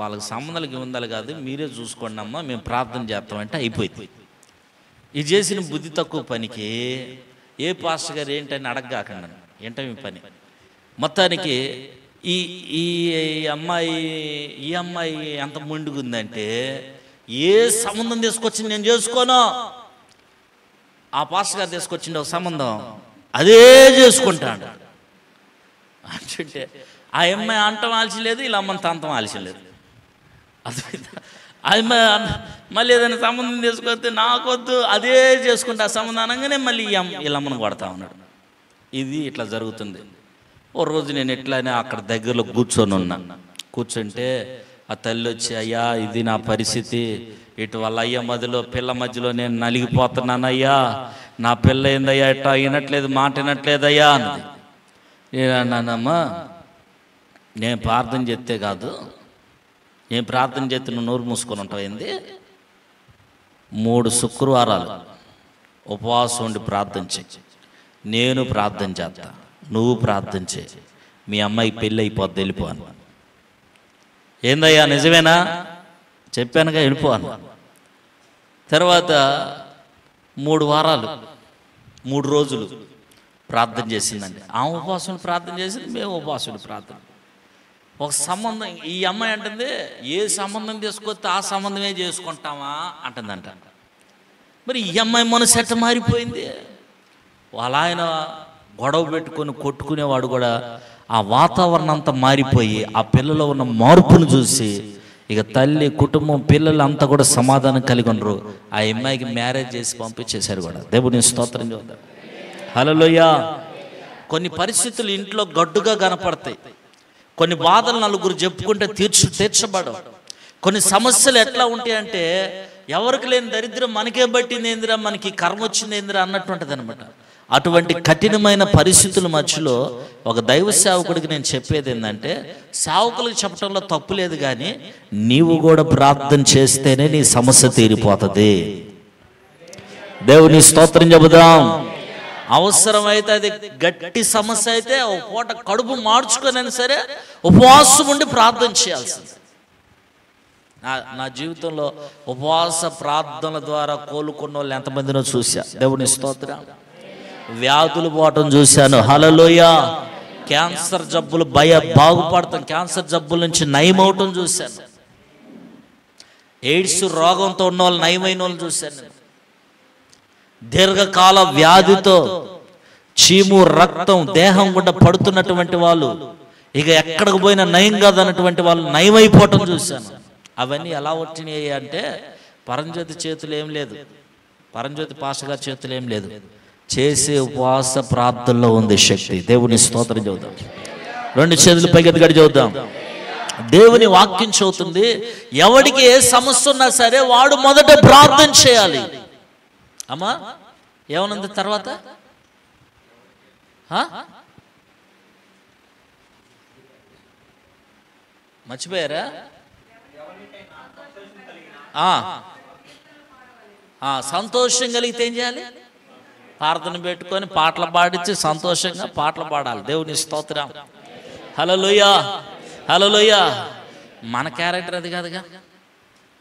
Speaker 1: వాళ్ళకి సంబంధాలకి ఉండాలి కాదు, మీరే చూసుకోండి అమ్మా, మేము ప్రార్థన చేస్తామంటే అయిపోయింది. ఇది చేసిన బుద్ధి తక్కువ పనికి ఏ పాస్టర్ గారు ఏంటని అడగగాకండి, ఏంట మీ పని. మొత్తానికి ఈ అమ్మాయి ఎంత మొండిగుందంటే ఏ సంబంధం తీసుకొచ్చింది నేను చేసుకోను. ఆ పాస్టర్ గారు తీసుకొచ్చింది ఒక సంబంధం, అదే చేసుకుంటాడు అంటే ఆ అమ్మాయి అంటం ఆల్చలేదు, ఇలా అమ్మని తంతం ఆల్చలేదు. ఆ అమ్మాయి మళ్ళీ ఏదైనా సంబంధం తీసుకొస్తే నాకొద్దు, అదే చేసుకుంటే ఆ సంబంధం అనగానే మళ్ళీ వీళ్ళమ్మను కొడతా ఉన్నాడు. ఇది ఇట్లా జరుగుతుంది. ఓ రోజు నేను ఎట్లానే అక్కడ దగ్గరలో కూర్చుంటే ఆ తల్లి వచ్చి, అయ్యా ఇది నా పరిస్థితి, ఇటు వాళ్ళ అయ్య పిల్ల మధ్యలో నేను నలిగిపోతున్నానయ్యా, నా పిల్ల ఏందయ్యా ఇట్లా వినట్లేదు, మాట వినట్లేదయ్యా అన్నది. నేను అన్నానమ్మా, నేను ప్రార్థన చేస్తే కాదు, నేను ప్రార్థన చేస్తే నువ్వు నోరు మూసుకొని ఉంటావు ఏంది? 3 శుక్రవారాలు ఉపవాసం ఉండి ప్రార్థన చేయి, నేను ప్రార్థన చేస్తా, నువ్వు ప్రార్థన చేయి, మీ అమ్మాయి పెళ్ళి అయిపోద్ది, వెళ్ళిపోను. ఏందయ్యా నిజమేనా? చెప్పానుగా, వెళ్ళిపోను. తర్వాత 3 వారాలు 3 రోజులు ప్రార్థన చేసిందండి. ఆమె ఉపవాసం ప్రార్థన చేసింది, మేము ఉపవాసం ప్రార్థన. ఒక సంబంధం ఈ అమ్మాయి అంటుంది, ఏ సంబంధం తీసుకొస్తే ఆ సంబంధమే చేసుకుంటామా అంటుందంట. మరి ఈ అమ్మాయి మనసు ఎట్ట మారిపోయింది? వాళ్ళ ఆయన గొడవ పెట్టుకొని కొట్టుకునేవాడు కూడా ఆ వాతావరణం అంతా మారిపోయి ఆ పిల్లలో ఉన్న మార్పును చూసి ఇక తల్లి, కుటుంబం, పిల్లలు అంతా కూడా సమాధానం కలిగి ఉండరు. ఆ అమ్మాయికి మ్యారేజ్ చేసి పంపించేశారు కూడా. దేవుని స్తోత్రం చూద్దాం, హల్లెలూయా. కొన్ని పరిస్థితులు ఇంట్లో గడ్డుగా కనపడతాయి, కొన్ని బాధలు నలుగురు చెప్పుకుంటే తీర్చబడవు. కొన్ని సమస్యలు ఎట్లా ఉంటాయంటే ఎవరికి లేని దరిద్రం మనకే పట్టింది ఏందిరా, మనకి కర్మ వచ్చింది ఏందిరా అన్నట్టు ఉంటుంది అనమాట. అటువంటి కఠినమైన పరిస్థితుల మధ్యలో ఒక దైవ సేవకుడికి నేను చెప్పేది ఏంటంటే, సేవకులకు చెప్పడంలో తప్పు లేదు, కానీ నీవు కూడా ప్రార్థన చేస్తేనే నీ సమస్య తీరిపోతుంది. దేవుని స్తోత్రం చెబుదాం. అవసరమైతే అది గట్టి సమస్య అయితే ఒక పూట కడుపు మార్చుకొని సరే ఉపవాసం ఉండి ప్రార్థన చేయాల్సింది. నా జీవితంలో ఉపవాస ప్రార్థనల ద్వారా కోలుకున్న వాళ్ళు ఎంతమందినో చూసా. దేవుని స్తోత్రం. వ్యాధులు పోవటం చూశాను, హల్లెలూయా. క్యాన్సర్ జబ్బులు బాగుపడతాం, క్యాన్సర్ జబ్బుల నుంచి నయమవటం చూశాను. ఎయిడ్స్ రోగంతో ఉన్న వాళ్ళు నయమైన వాళ్ళు చూశాను. దీర్ఘకాల వ్యాధితో చీము రక్తం దేహం గుండా పడుతున్నటువంటి వాళ్ళు, ఇక ఎక్కడికి పోయినా నయం కాదన్నటువంటి వాళ్ళు నయమైపోవటం చూశాను. అవన్నీ ఎలా వచ్చినాయి అంటే పరంజ్యోతి చేతులు ఏం లేదు, పరంజ్యోతి పాస్టర్ గారి చేతులు ఏం లేదు, చేసే ఉపవాస ప్రార్థనలో ఉంది శక్తి. దేవుని స్తోత్రం చెబుదాం. 2 చేతులు పైకెత్తి చెబుదాం. దేవుని వాక్యం చెబుతుంది, ఎవడికి ఏ సమస్య ఉన్నా సరే వాడు మొదట ప్రార్థన చేయాలి. అమ్మా ఏమనుంది తర్వాత? మర్చిపోయారా? సంతోషం కలిగితే ఏం చేయాలి? ప్రార్థన పెట్టుకొని పాటలు పాడించి సంతోషంగా పాటలు పాడాలి. దేవుని స్తోత్రం. హల్లెలూయా, హల్లెలూయా. మన క్యారెక్టర్ అది కాదుగా.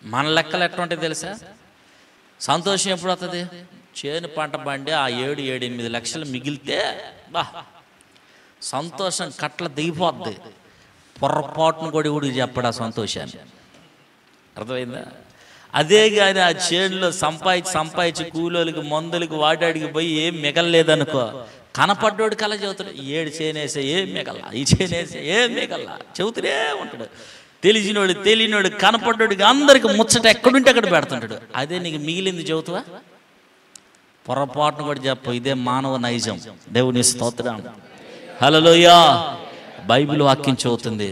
Speaker 1: మన లెక్కలు ఎట్లుంటాయి తెలుసా? సంతోషం ఎప్పుడు వస్తుంది? చేను పంట పండి ఆ 7-8 లక్షలు మిగిలితే బా సంతోషం కట్ల దిగిపోద్ది. పొరపాటును కూడా చెప్పడా సంతోషాన్ని. అర్థమైందా? అదే కానీ ఆ చేనులో సంపాదించి కూలోళ్ళకి మందులకి వాడాడికి పోయి ఏం మిగలలేదనుకో, కనపడ్డోడు కల చెబుతాడు, 7 చేనేసే ఏం మిగల్లా, ఈ చేనేసే ఏం మిగల్లా చెబుతూనే ఉంటాడు. తెలియనోడు కనపడ్డోడికి అందరికి ముచ్చట ఎక్కడుంటే అక్కడ పెడుతుంటాడు. అదే నీకు మిగిలింది చెబుతావా? పొరపాటును కూడా చెప్పు. ఇదే మానవ నైజం. దేవుని స్తోత్రం. హల్లెలూయా. బైబిల్ వాక్యం చెబుతుంది,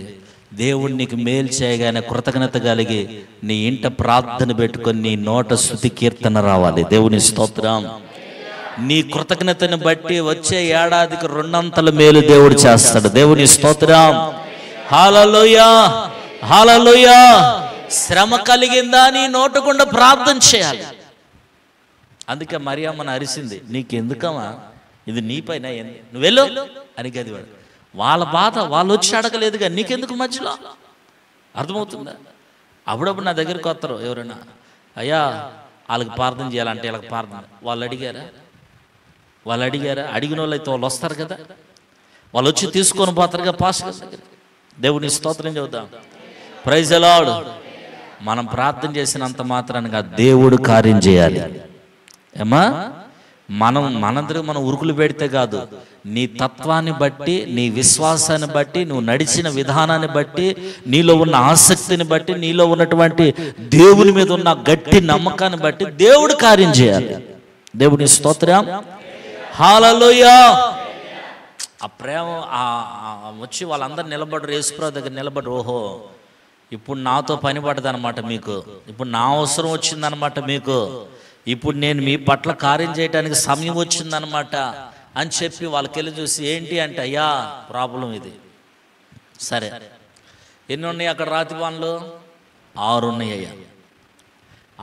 Speaker 1: దేవుడు నీకు మేలు చేయగానే కృతజ్ఞత కలిగి నీ ఇంట ప్రార్థన పెట్టుకొని నీ నోట స్తుతి కీర్తన రావాలి. దేవుని స్తోత్రం. నీ కృతజ్ఞతను బట్టి వచ్చే ఏడాదికి 2 మేలు దేవుడు చేస్తాడు. దేవుని స్తోత్రం. హల్లెలూయా, హల్లెలూయా. శ్రమ కలిగిందా నీ నోటకుండా ప్రార్థన చేయాలి. అందుకే మరియమ్మను అరిసింది, నీకెందుకమ్మా, ఇది నీ పైన, నువ్వు వెళ్ళు అని. గది వాళ్ళ బాధ, వాళ్ళు వచ్చి అడగలేదుగా, నీకెందుకు మధ్యలో? అర్థమవుతుందా? అప్పుడప్పుడు నా దగ్గరికి వస్తారు ఎవరైనా, అయ్యా వాళ్ళకి ప్రార్థన చేయాలంటే వీళ్ళకి ప్రార్థన. వాళ్ళు అడిగారా? అడిగిన వాళ్ళు అయితే వాళ్ళు వస్తారు కదా, వాళ్ళు వచ్చి తీసుకొని పోతారుగా పాస్టర్ దగ్గర. దేవుని స్తోత్రం చెబుదాం. Praise the Lord. మనం ప్రార్థన చేసినంత మాత్రానికి దేవుడు కార్యం చేయాలి. ఏమా మనందరికి మనం ఉరుకులు పెడితే కాదు, నీ తత్వాన్ని బట్టి, నీ విశ్వాసాన్ని బట్టి, నువ్వు నడిచిన విధానాన్ని బట్టి, నీలో ఉన్న ఆసక్తిని బట్టి, నీలో ఉన్నటువంటి దేవుని మీద ఉన్న గట్టి నమ్మకాన్ని బట్టి దేవుడు కార్యం చేయాలి. దేవుని స్తోత్రం. హల్లెలూయా. ఆ ప్రేమ వచ్చి వాళ్ళందరూ నిలబడరు, యేసుప్రభువు దగ్గర నిలబడరు. ఓహో, ఇప్పుడు నాతో పని పడ్డదనమాట మీకు, ఇప్పుడు నా అవసరం వచ్చిందనమాట మీకు, ఇప్పుడు నేను మీ పట్ల కార్యం చేయడానికి సమయం వచ్చిందనమాట అని చెప్పి వాళ్ళకెళ్ళి చూసి, ఏంటి అంటే, అయ్యా ప్రాబ్లం ఇది. సరే, ఎన్ని ఉన్నాయి అక్కడ రాతి బాణలు? 6 ఉన్నాయి అయ్యా.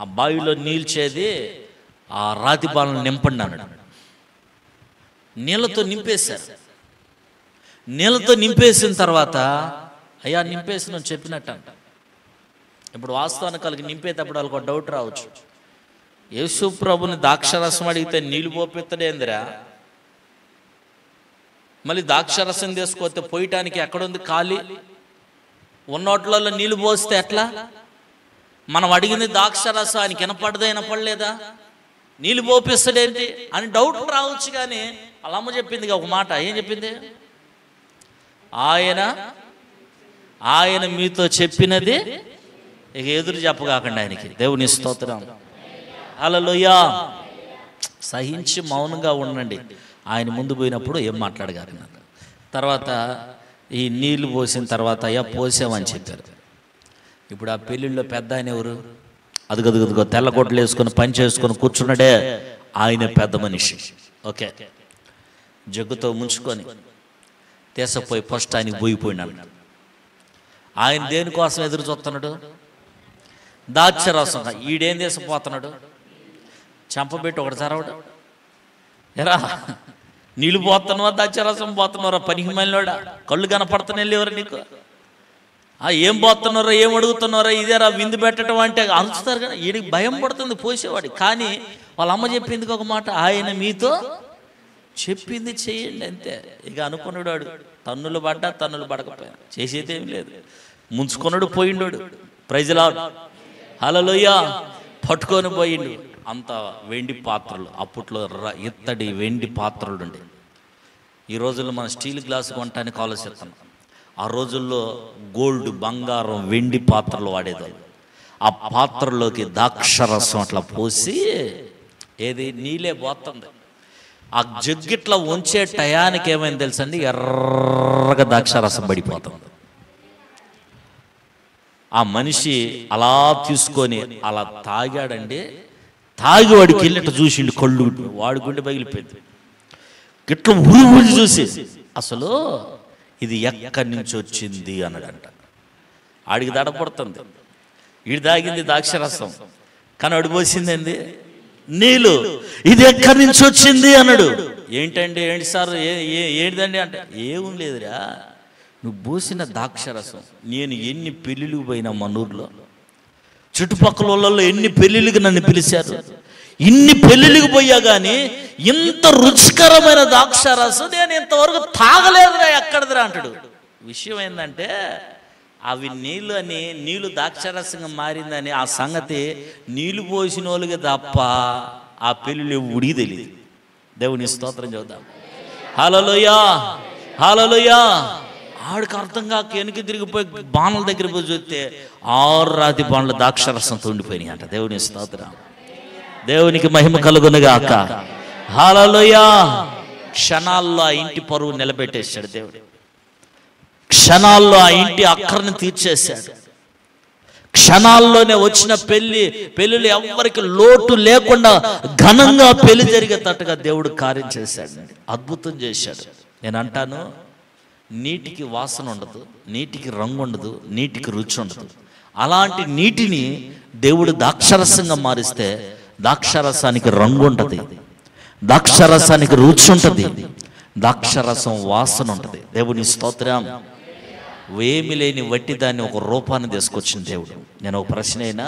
Speaker 1: ఆ బావిలో నీల్చేది ఆ రాతి బాణలు నింపండి అన్నాడు. నీళ్ళతో నింపేశారు. నీళ్ళతో నింపేసిన తర్వాత, అయ్యా నింపేసి నువ్వు చెప్పినట్టు అంట. ఇప్పుడు వాస్తవానికి వాళ్ళకి నింపేటప్పుడు వాళ్ళకి ఒక డౌట్ రావచ్చు, యేసు ప్రభుని ద్రాక్షరసం అడిగితే నీళ్ళు పోపెత్తడేందిరా, మళ్ళీ ద్రాక్షరసం తీసుకొస్తే పోయటానికి ఎక్కడుంది ఖాళీ, ఉన్నోట్లలో నీళ్ళు పోస్తే ఎట్లా? మనం అడిగింది ద్రాక్షరసం, ఆయనకి వినపడలేదా, నీళ్ళు పోపిస్తాడేంటి అని డౌట్ రావచ్చు. కానీ వాళ్ళ అమ్మ చెప్పింది ఒక మాట, ఏం చెప్పింది? ఆయన మీతో చెప్పినది ఇక ఎదురు చెప్పగాకండి ఆయనకి. దేవుని స్తోత్రం. హల్లెలూయా. సహించి మౌనంగా ఉండండి. ఆయన ముందు పోయినప్పుడు ఏం మాట్లాడగారు. తర్వాత ఈ నీళ్లు పోసిన తర్వాత, అయ్యా పోసామని చెప్పారు. ఇప్పుడు ఆ పెళ్ళిళ్ళలో పెద్ద ఆయన ఎవరు? అదుగదుగదుగో తెల్ల కొట్లు వేసుకొని పని చేసుకొని కూర్చున్నాడే, ఆయన పెద్ద మనిషి. ఓకే, జగ్గుతో ముంచుకొని తీసపోయి ఫస్ట్ ఆయనకి పోయిపోయినాడు. ఆయన దేనికోసం ఎదురు చూస్తున్నాడు? ద్రాక్షరసం. ఈడేం తీసిపోతున్నాడు? చంపబెట్టి ఒకటి చరవడు. ఎరా నీళ్ళు పోతున్నావా, ద్రాక్షరసం పోతున్నారా? పనికి మళ్ళీడా కళ్ళు కనపడుతున్నాయి లేవరా నీకు? ఏం పోతున్నారో, ఏం అడుగుతున్నారో, ఇదేరా విందు పెట్టడం అంటే అరుస్తారు కదా. వీడికి భయం పడుతుంది పోసేవాడి. కానీ వాళ్ళ అమ్మ చెప్పింది ఒక మాట, ఆయన మీతో చెప్పింది చేయండి అంతే. ఇక అనుకున్నాడు, తన్నులు పడ్డా తన్నులు పడకపోయా చేసేది ఏం లేదు. ముంచుకున్నాడు, పోయిండు. Praise the Lord. హల్లెలూయా. పట్టుకొని పోయిండు. అంత వెండి పాత్రలు, అప్పట్లో ఇత్తడి వెండి పాత్రలు ఉండే. ఈ రోజుల్లో మన స్టీల్ గ్లాసు కొనటానికి ఆలోచిస్తున్నాం. ఆ రోజుల్లో గోల్డ్, బంగారం, వెండి పాత్రలు వాడేదాన్ని. ఆ పాత్రలోకి ద్రాక్షరసం అట్లా పోసి ఏది నీళ్ళే పోతుంది. ఆ జగ్గిట్లా ఉంచే టయానికి ఏమైంది తెలుసండి, ఎర్రగా ద్రాక్షరసం పడిపోతుంది. ఆ మనిషి అలా తీసుకొని అలా తాగాడండి. తాగి వాడికి వెళ్ళినట్టు చూసిండు, కళ్ళు వాడి గుండె పగిలిపోయింది. గిట్ల ఊరి చూసి అసలు ఇది ఎక్కడి నుంచి వచ్చింది అన్నాడంట. ఆడికి దడపడుతుంది. వీడు తాగింది ద్రాక్షరసం, కానీ వాడు పోసింది నీళ్ళు. ఇది ఎక్కడి నుంచి వచ్చింది అన్నాడు. ఏంటండి, ఏంటి సార్, ఏంటిదండి అంటే, ఏం లేదురా, నువ్వు పోసిన ద్రాక్షరసం. నేను ఎన్ని పెళ్ళిళ్ళకి పోయినా మనూరులో, చుట్టుపక్కల వాళ్ళలో ఎన్ని పెళ్ళిళ్ళకి నన్ను పిలిచారు, ఇన్ని పెళ్ళిళ్ళకి పోయా కానీ ఇంత రుచికరమైన ద్రాక్షరసం నేను ఇంతవరకు తాగలేదురా, ఎక్కడదిరా అంటాడు. విషయం ఏంటంటే అవి నీళ్ళు అని, నీళ్ళు ద్రాక్షరసంగా మారిందని ఆ సంగతి నీళ్ళు పోసిన వాళ్ళకి తప్ప ఆ పెళ్ళిళ్ళు ఉడికి తెలియదు. దేవుని స్తోత్రం చూద్దాం. హల్లెలూయా, హల్లెలూయా. ఆడికి అర్థం కాక వెనక్కి తిరిగిపోయి బాణల దగ్గర పోయి చూస్తే 6 రాతి బాణలు ద్రాక్షరసంతో ఉండిపోయినాయి అంట. దేవుని స్తోత్రం, దేవునికి మహిమ కలుగునుగాక. హల్లెలూయా. క్షణాల్లో ఆ ఇంటి పరువు నిలబెట్టేశాడు దేవుడు. క్షణాల్లో ఆ ఇంటి అక్కర్ని తీర్చేశాడు. క్షణాల్లోనే వచ్చిన పెళ్ళిళ్ళు ఎవరికి లోటు లేకుండా ఘనంగా పెళ్లి జరిగేటట్టుగా దేవుడు కార్యం చేశాడు, అద్భుతం చేశాడు. నేను అంటాను, నీటికి వాసన ఉండదు, నీటికి రంగు ఉండదు, నీటికి రుచి ఉండదు. అలాంటి నీటిని దేవుడు ద్రాక్షరసంగా మారిస్తే ద్రాక్షరసానికి రంగు ఉంటుంది, ద్రాక్షరసానికి రుచి ఉంటుంది, ద్రాక్షరసం వాసన ఉంటుంది. దేవుని స్తోత్రం. ఏమి లేని వట్టి దాన్ని ఒక రూపాన్ని తీసుకొచ్చిన దేవుడు. నేను ఒక ప్రశ్న అయినా,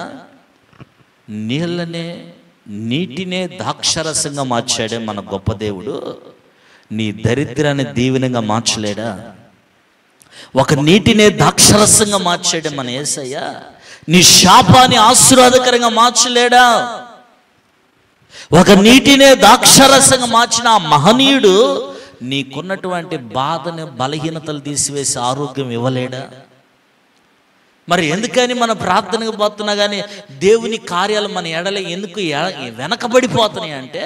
Speaker 1: నీటినే ద్రాక్షరసంగా మార్చాడే మన గొప్ప దేవుడు, నీ దరిద్రాన్ని దీవెనగా మార్చలేడా? ఒక నీటినే ద్రాక్షరసంగా మార్చాడే మన యేసయ్య, నీ శాపాన్ని ఆశీర్వాదకరంగా మార్చలేడా? ఒక నీటినే ద్రాక్షరసంగా మార్చిన ఆ మహనీయుడు నీకున్నటువంటి బాధని, బలహీనతలు తీసివేసి ఆరోగ్యం ఇవ్వలేడా? మరి ఎందుకని మన ప్రార్థనకు పోతున్నా కానీ దేవుని కార్యాలు మన ఎడల ఎందుకు వెనకబడిపోతున్నాయి అంటే,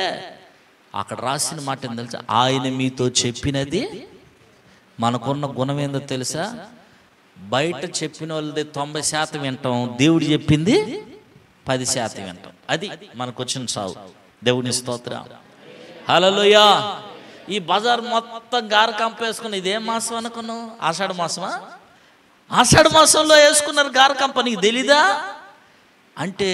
Speaker 1: అక్కడ రాసిన మాట ఏం తెలుసా, ఆయన మీతో చెప్పినది. మనకున్న గుణం ఏందో తెలుసా, బయట చెప్పిన వాళ్ళది 90% వింటాం, దేవుడు చెప్పింది 10% వింటాం. అది మనకు వచ్చిన సావు. దేవుని స్తోత్రం. హల్లెలూయా. ఈ బజార్ మొత్తం గారకంప వేసుకుని, ఇదేం మాసం అనుకున్నావు? ఆషాఢ మాసమా? ఆషాఢ మాసంలో వేసుకున్నారు గారకంప, నీకు తెలీదా? అంటే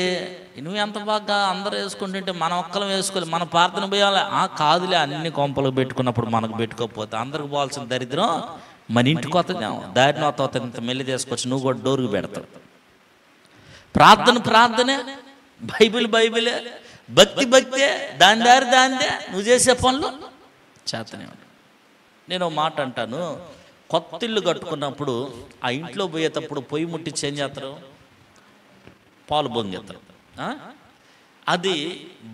Speaker 1: నువ్వు ఎంత బాగా అందరూ వేసుకుంటుంటే మనం ఒక్కలం వేసుకోవాలి, మన ప్రార్థన పోయాలి. కాదులే, అన్ని కొంపలు పెట్టుకున్నప్పుడు మనకు పెట్టుకోకపోతే అందరికి పోవాల్సిన దరిద్రం మన ఇంటికి వస్తుందేమో, దారిని వస్తుంది. ఇంత మెల్లి తీసుకొచ్చి నువ్వు కూడా డోరుకు పెడతావు. ప్రార్థనే, బైబిలే, భక్తే, దాని దారి దాందే, నువ్వు చేసే పనులు చేతనే. నేను మాట అంటాను, కొత్త ఇల్లు కట్టుకున్నప్పుడు ఆ ఇంట్లో పోయేటప్పుడు పొయ్యి ముట్టించి ఏం చేస్తారు? పాలు పొంగేస్తారు. అది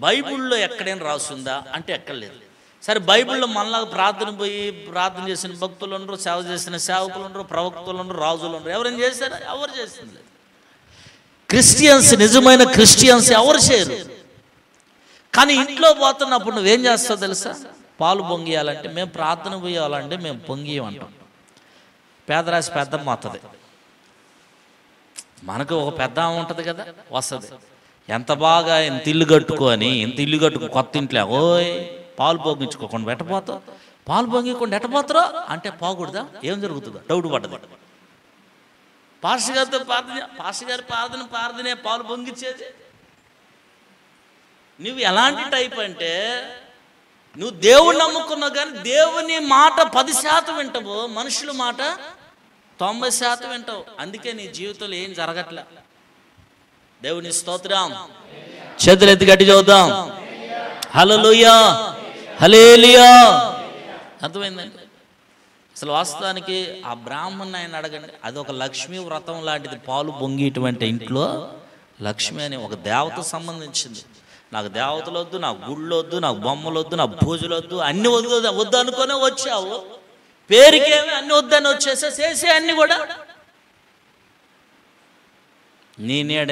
Speaker 1: బైబిల్లో ఎక్కడైనా రాసుందా అంటే ఎక్కడలేదు. సరే, బైబిల్లో మనలాగా ప్రార్థన చేసిన భక్తులు ఉండరు, సేవ చేసిన సేవకులు ఉండరు, ప్రవక్తలు ఉండరు, రాజులు ఉండరు. ఎవరైనా చేశారా? ఎవరు చేసింది లేదు. క్రిస్టియన్స్, నిజమైన క్రిస్టియన్స్ ఎవరు చేయరు. కానీ ఇంట్లో పోతున్నప్పుడు నువ్వేం చేస్తావు తెలుసా? పాలు పొంగియాలంటే, మేము ప్రార్థన పోయాలంటే మేము పొంగియమంటాం. పేదరాశి పెద్దమ్మ వస్తుంది, మనకు ఒక పెద్ద ఉంటుంది కదా, వస్తుంది. ఎంత బాగా ఇంత ఇల్లు కట్టుకో కొత్త ఇంట్లో ఓయ్ పాలు పొంగించుకోకుండా పెట్టపోతావు. పాలు పొంగికుండా ఎట్టపోతారో అంటే పోకూడదా? ఏం జరుగుతుందో డౌట్ పడ్డది. పాస్టర్ గారి ప్రార్థనే పాలు పొంగిచ్చేది. నువ్వు ఎలాంటి టైప్ అంటే, నువ్వు దేవుడు నమ్ముకున్నావు కానీ దేవుని మాట 10% వింటావు, మనుషుల మాట 90% వింటావు. అందుకే నీ జీవితంలో ఏం జరగట్లే. దేవుని స్తోత్రం. చేతులు ఎత్తి గట్టి చూద్దాం. హల్లెలూయా, హల్లెలూయా. అర్థమైందండి? అసలు వాస్తవానికి ఆ బ్రాహ్మణ్ ఆయన అడగండి, అది ఒక లక్ష్మీ వ్రతం లాంటిది. పాలు పొంగేటువంటి ఇంట్లో లక్ష్మి అనే ఒక దేవత సంబంధించింది. నాకు దేవతలు వద్దు, నాకు గుళ్ళు వద్దు, నాకు బొమ్మలు వద్దు, నాకు పూజలు వద్దు, అన్ని వద్దు అనుకునే వచ్చావు. పేరుకేమి అన్ని వద్దని చేసే అన్ని కూడా నీ నీడ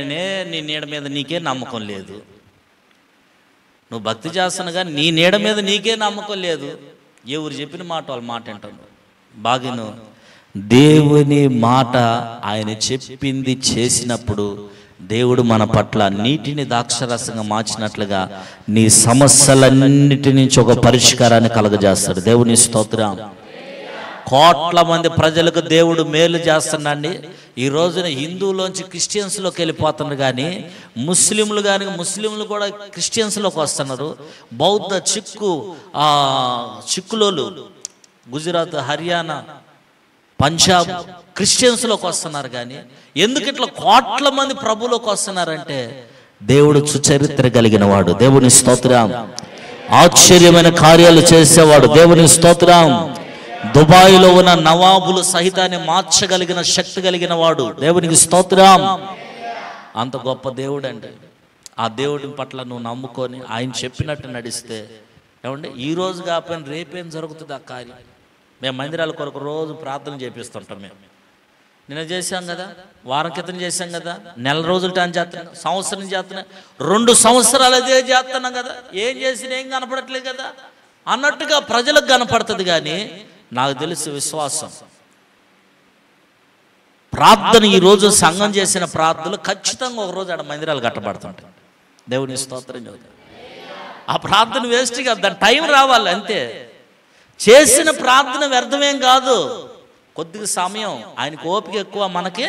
Speaker 1: మీద నీకే నమ్మకం లేదు. నువ్వు భక్తి చేస్తాను కానీ నీ నీడ మీద నీకే నమ్మకం లేదు. ఎవరు చెప్పిన మాట వాళ్ళ మాట వింటాను. బాగిను దేవుని మాట ఆయన చెప్పింది చేసినప్పుడు దేవుడు మన పట్ల నీటిని ద్రాక్షరసంగా మార్చినట్లుగా నీ సమస్యలన్నిటి నుంచి ఒక పరిష్కారాన్ని కలగజేస్తాడు. దేవుని స్తోత్రం. కోట్ల మంది ప్రజలకు దేవుడు మేలు చేస్తున్నాండి. ఈ రోజున హిందువులోంచి క్రిస్టియన్స్లోకి వెళ్ళిపోతున్నారు, కానీ ముస్లింలు కూడా క్రిస్టియన్స్లోకి వస్తున్నారు. బౌద్ధ చిక్కులోలు గుజరాత్, హర్యానా, పంజాబ్ క్రిస్టియన్స్లోకి వస్తున్నారు. కానీ ఎందుకు ఇట్లా కోట్ల మంది ప్రభులోకి వస్తున్నారంటే దేవుడు సుచరిత్ర కలిగిన వాడు. దేవుని స్తోత్రం. ఆశ్చర్యమైన కార్యాలు చేసేవాడు. దేవుని స్తోత్రం. దుబాయ్లో ఉన్న నవాబులు సహితాన్ని మార్చగలిగిన శక్తి కలిగిన వాడు. దేవునికి స్తోత్రం. అంత గొప్ప దేవుడు అండి. ఆ దేవుడి పట్ల నువ్వు నమ్ముకొని ఆయన చెప్పినట్టు నడిస్తే ఏమంటే ఈ రోజు కాకపోయినా రేపేం జరుగుతుంది ఆ కార్యం. మేము మందిరాల కొరకు రోజు ప్రార్థన చేపిస్తుంటాం. మేము నిన్న చేశాం కదా, వారం క్రితం చేశాం కదా, నెల రోజులు టైం చేస్తున్నాం, సంవత్సరం చేస్తున్నాం, 2 సంవత్సరాలు అదే చేస్తున్నాం కదా. ఏం చేసినా ఏం కనపడట్లేదు కదా అన్నట్టుగా ప్రజలకు కనపడుతుంది. కానీ నాకు తెలిసి విశ్వాసం ప్రార్థన, ఈరోజు సంఘం చేసిన ప్రార్థనలు ఖచ్చితంగా ఒకరోజు ఆడ మందిరాలు కట్టబడుతుంటాయి. దేవుని స్తోత్రం చదువుతాం. ఆ ప్రార్థన వేస్ట్ కాదు, దాని టైం రావాలి అంతే. చేసిన ప్రార్థన వ్యర్థమేం కాదు. కొద్దిగా సమయం, ఆయనకు ఓపిక ఎక్కువ, మనకి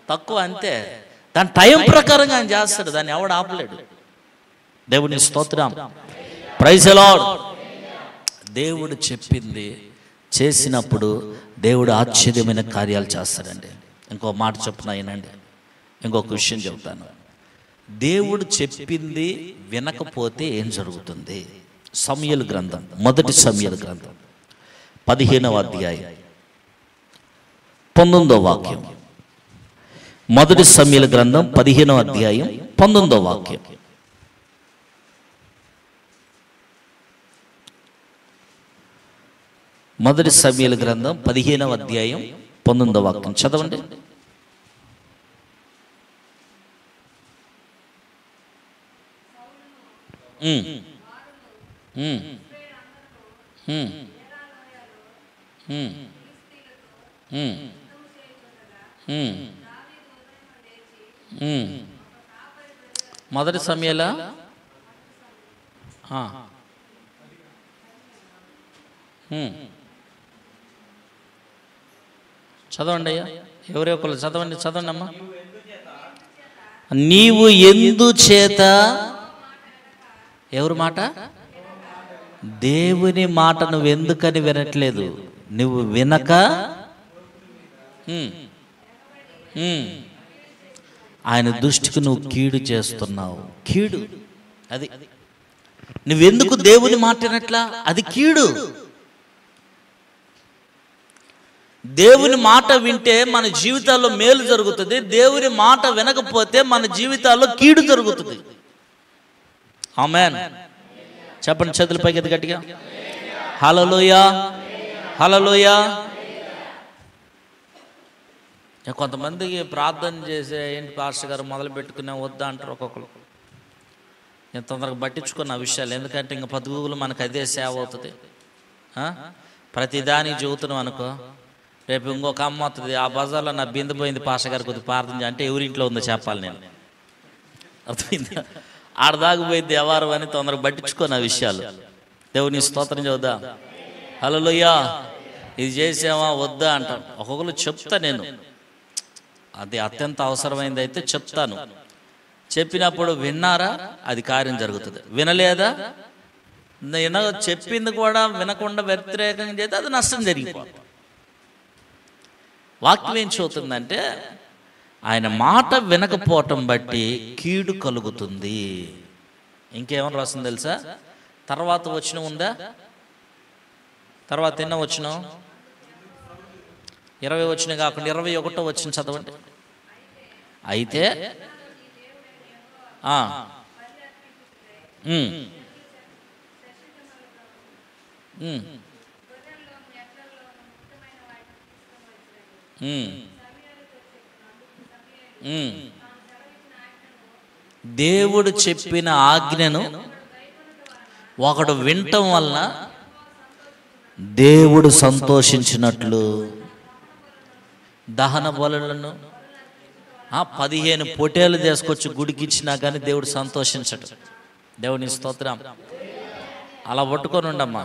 Speaker 1: తక్కువ, అంతే. దాని టైం ప్రకారంగా ఆయన చేస్తాడు, దాన్ని ఎవడు ఆపలేడు. దేవుని స్తోత్రం. Praise the Lord. దేవుడు చెప్పింది చేసినప్పుడు దేవుడు ఆశ్చర్యమైన కార్యాలు చేస్తాడండి. ఇంకో మాట చెప్తున్నా వినండి, ఇంకొక విషయం చెప్తాను. దేవుడు చెప్పింది వినకపోతే ఏం జరుగుతుంది? సమూయేలు గ్రంథం, మొదటి సమూయేలు గ్రంథం 15వ అధ్యాయం 19వ వాక్యం. మొదటి సమూయేలు గ్రంథం 15వ అధ్యాయం 19వ వాక్యం. మొదటి సమూయేలు గ్రంథం 15వ అధ్యాయం 19వ వాక్యం చదవండి. మొదటి సమూయేలా చదవండి అయ్యా, ఎవరే ఒకళ్ళు చదవండి అమ్మా. నీవు ఎందుచేత, ఎవరి మాట? దేవుని మాట నువ్వు ఎందుకని వినట్లేదు? నువ్వు వినక ఆయన దృష్టికి నువ్వు కీడు చేస్తున్నావు. కీడు అది. నువ్వెందుకు దేవుని మాట వినట్లా? అది కీడు. దేవుని మాట వింటే మన జీవితాల్లో మేలు జరుగుతుంది. దేవుని మాట వినకపోతే మన జీవితాల్లో కీడు జరుగుతుంది. ఆమేన్. చెప్పండి చేతుల పైకి ఎత్తి గట్టిగా. హల్లెలూయా, హల్లెలూయా. కొంతమందికి ప్రార్థన చేసే, ఏంటి పాస్టర్ గారు మొదలు పెట్టుకునే వద్దా అంటారు ఒక్కొక్కరు. నేను తొందరగా పట్టించుకున్న విషయాలు, ఎందుకంటే ఇంకా పదుగులు మనకు అదే సేవ అవుతుంది. ప్రతిదానికి చెబుతున్నాం అనుకో, రేపు ఇంకొక అమ్మ వస్తుంది, ఆ బజార్లో నా బిందు పోయింది పాస్టర్ గారు కొద్దిగా ప్రార్థన అంటే ఎవరింట్లో ఉందో చెప్పాలి నేను. అర్థమైందా? ఆడదాగిపోయింది ఎవరు అని తొందరగా పట్టించుకున్న విషయాలు. దేవుని స్తోత్రం చదువుదా. హల్లెలూయా. ఇది చేసావా వద్దా అంటాను. ఒక్కొక్కరు చెప్తా నేను, అది అత్యంత అవసరమైంది అయితే చెప్తాను. చెప్పినప్పుడు విన్నారా అది కార్యం జరుగుతుంది, వినలేదా చెప్పింది కూడా వినకుండా వ్యతిరేకంగా చేస్తే అది నష్టం జరిగిపోతుంది. వాక్యం ఏం చెబుతుందంటే ఆయన మాట వినకపోవటం బట్టి కీడు కలుగుతుంది. ఇంకేమని రాస్తుంది తెలుసా? తర్వాత వచనం ఉందా? తర్వాత ఎన్నో వచనం? 20 వచనం కాకుండా 21వ వచనం చదవండి. అయితే ఉమ్. ఉమ్. ఉమ్. ఉమ్. దేవుడు చెప్పిన ఆజ్ఞను ఒకడు వినటం వలన దేవుడు సంతోషించినట్లు దహన బలులను 15 పొటేలు తీసుకొచ్చి గుడికి ఇచ్చినా కానీ దేవుడు సంతోషించడు. దేవుని స్తోత్రం. అలా పట్టుకొని ఉండమ్మా,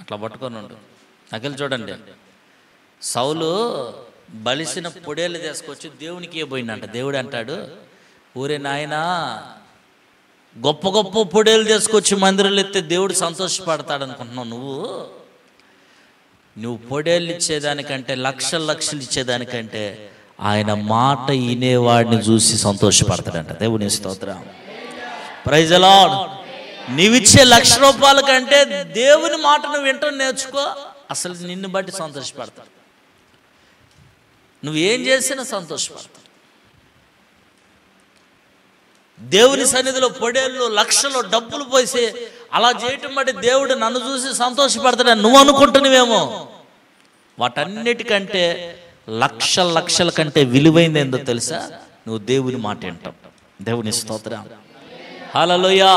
Speaker 1: అట్లా పట్టుకొని ఉండు. నకలు చూడండి, సౌలు బలిసిన పొడేలు తీసుకొచ్చి దేవునికి ఇవ్వబోయిందంట. దేవుడు అంటాడు, ఊరే నాయనా, గొప్ప గొప్ప పొడేలు తీసుకొచ్చి మందిరంలో ఎత్తే దేవుడు సంతోషపడతాడు అనుకుంటున్నావు. నువ్వు పొడేళ్ళు ఇచ్చేదానికంటే లక్షలు ఇచ్చేదానికంటే ఆయన మాట వినేవాడిని చూసి సంతోషపడతాడంట. దేవుని స్తోత్రం. Praise the lord. నీవిచ్చే ₹1,00,000 కంటే దేవుని మాటను వింటూ నేర్చుకో, అసలు నిన్ను బట్టి సంతోషపడతాడు. నువ్వేం చేసినా సంతోషపడతాడు. దేవుని సన్నిధిలో పొడేళ్ళు లక్షలు డబ్బులు పోసి అలా చేయటం బట్టి దేవుడు నన్ను చూసి సంతోషపడతాడని నువ్వు అనుకుంటున్నావేమో. వాటన్నిటికంటే లక్షల కంటే విలువైంది ఏందో తెలుసా? నువ్వు దేవుని మాట వింటావు. దేవుని స్తోత్రం. హల్లెలూయా.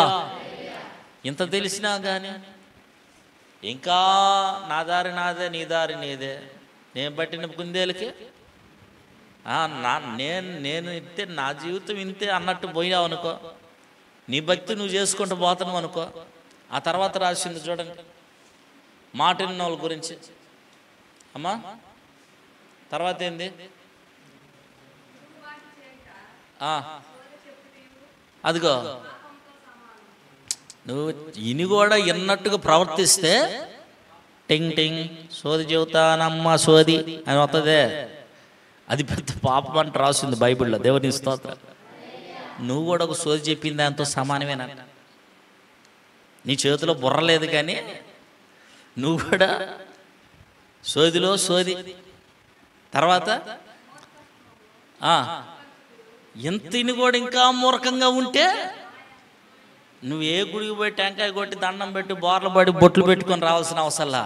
Speaker 1: ఇంత తెలిసినా కానీ ఇంకా నా దారి నాదే, నీ దారి నీదే, నేను పట్టిన కుందేలకి నేను ఇంతే, నా జీవితం ఇంతే అన్నట్టు పోయావు అనుకో, నీ భక్తి నువ్వు చేసుకుంటూ పోతున్నావు అనుకో. ఆ తర్వాత రాసింది చూడండి, మాట విన్న వాళ్ళ గురించి. అమ్మా తర్వాత ఏంది? అదిగో, నువ్వు ఇని కూడా విన్నట్టుగా ప్రవర్తిస్తే టింగ్ టింగ్ సోది చెబుతానమ్మ సోది అని వస్తుందే, అది పెద్ద పాపం అంట రాసింది బైబిల్లో. దేవుని స్తోత్రం. నువ్వు కూడా ఒక సోది చెప్పిన దాంతో సమానమేనా? నీ చేతిలో బుర్ర లేదు కానీ నువ్వు కూడా సోదిలో సోది. తర్వాత ఇంతిని కూడా ఇంకా మూర్ఖంగా ఉంటే నువ్వు ఏ గుడికి పోయి టెంకాయ కొట్టి దండం పెట్టి బోర్లు పడి బొట్లు పెట్టుకొని రావాల్సిన అవసరంలా.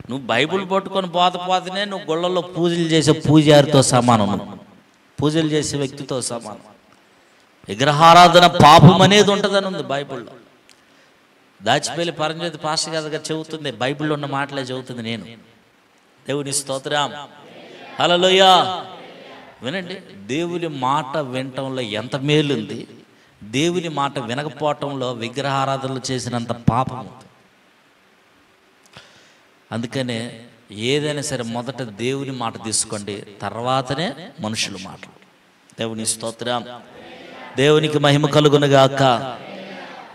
Speaker 1: నువ్వు బైబుల్ పట్టుకొని పోతనే నువ్వు గుళ్ళల్లో పూజలు చేసే పూజారితో సమానం, పూజలు చేసే వ్యక్తితో సమానం. విగ్రహారాధన పాపం అనేది ఉంటుందని ఉంది బైబిల్లో. దాచిపల్లి పరంజ్యోతి పాస్టర్ గారు చెబుతుంది, బైబిల్లో ఉన్న మాటలే చెబుతుంది నేను. దేవుని స్తోత్రం. హల్లెలూయా. వినండి, దేవుని మాట వినటంలో ఎంత మేలుంది, దేవుని మాట వినకపోవటంలో విగ్రహారాధనలు చేసినంత పాపం ఉంది. అందుకనే ఏదైనా సరే మొదట దేవుని మాట తీసుకోండి, తర్వాతనే మనుషుల మాటలు. దేవుని స్తోత్రం. దేవునికి మహిమ కలుగునుగాక.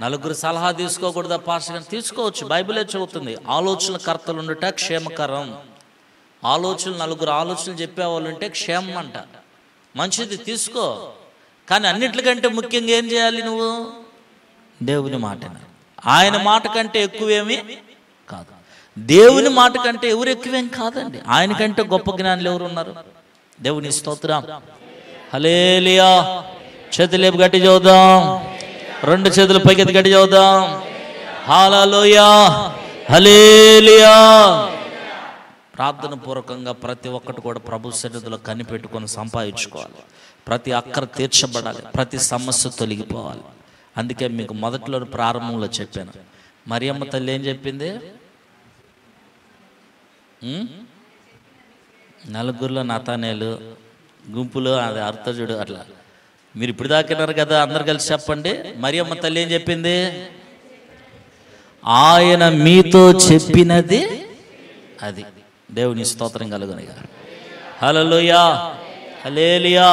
Speaker 1: నలుగురు సలహా తీసుకోకూడదా పాస్టర్ గారు? తీసుకోవచ్చు, బైబిలే చెబుతుంది. ఆలోచనకర్తలు ఉండుట క్షేమకరం. నలుగురు ఆలోచనలు చెప్పేవాళ్ళు ఉంటే క్షేమం అంట, మంచిది, తీసుకో. కానీ అన్నిటికంటే ముఖ్యంగా ఏం చేయాలి? నువ్వు దేవుని మాట. ఆయన మాట కంటే ఎక్కువేమీ కాదు, దేవుని మాట కంటే ఎవరు ఎక్కువేం కాదండి. ఆయన కంటే గొప్ప జ్ఞానులు ఎవరు ఉన్నారు? దేవుని స్తోత్రం. హల్లెలూయా. చేతులు గట్టి చదువుదాం, 2 చేతులు పైకి గట్టి చదువుదాం. హల్లెలూయా, హల్లెలూయా. ప్రార్థన పూర్వకంగా ప్రతి ఒక్కటి కూడా ప్రభు సన్నిధిలో కనిపెట్టుకొని సంపాదించుకోవాలి. ప్రతి అక్కర తీర్చబడాలి, ప్రతి సమస్య తొలగిపోవాలి. అందుకే మీకు మొదట్లో ప్రారంభంలో చెప్పాను, మరియమ్మ తల్లి ఏం చెప్పింది? నలుగురిలో నతానేలు, గుంపులో అది అర్థజుడు. అట్లా మీరు ఇప్పుడు దాకినారు కదా, అందరు కలిసి చెప్పండి. మరియమ్మ తల్లి ఏం చెప్పింది? ఆయన మీతో చెప్పినది అది. దేవుని స్తోత్రం కలుగునిగా. హల్లెలూయా, హల్లెలూయా.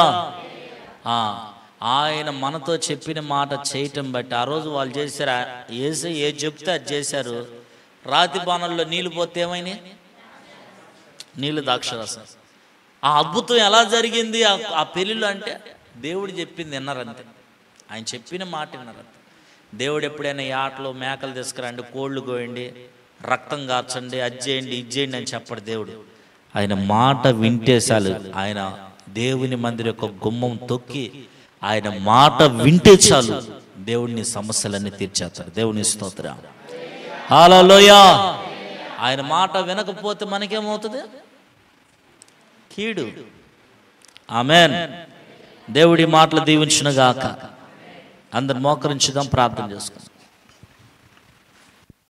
Speaker 1: ఆయన మనతో చెప్పిన మాట చేయటం బట్టి ఆ రోజు వాళ్ళు చేశారు, ఏసై ఏది చెప్తే అది చేశారు. రాతి బాణల్లో నీళ్ళు పోతే ఏమైనాయి? నీళ్ళు ద్రాక్షరసం. ఆ అద్భుతం ఎలా జరిగింది ఆ పెళ్ళిలో అంటే దేవుడు చెప్పింది విన్నారంతే, ఆయన చెప్పిన మాట విన్నారంతే. దేవుడు ఎప్పుడైనా ఈ ఆటలు మేకలు తీసుకురండి, కోళ్ళు కోయండి, రక్తం కార్చండి, అది చేయండి ఇది చేయండి అని చెప్పడు దేవుడు. ఆయన మాట వింటే చాలు. ఆయన దేవుని మందిరం యొక్క గుమ్మం తొక్కి ఆయన మాట వింటే చాలు, దేవుడిని సమస్యలన్నీ తీర్చేస్తాడు. దేవుని స్తోత్రం. హల్లెలూయా. ఆయన మాట వినకపోతే మనకేమవుతుంది? కీడు. ఆమేన్. దేవుడి మాటలు దీవించునుగాక. అందరు మోకరించుదాం, ప్రార్థన చేసుకుందాం.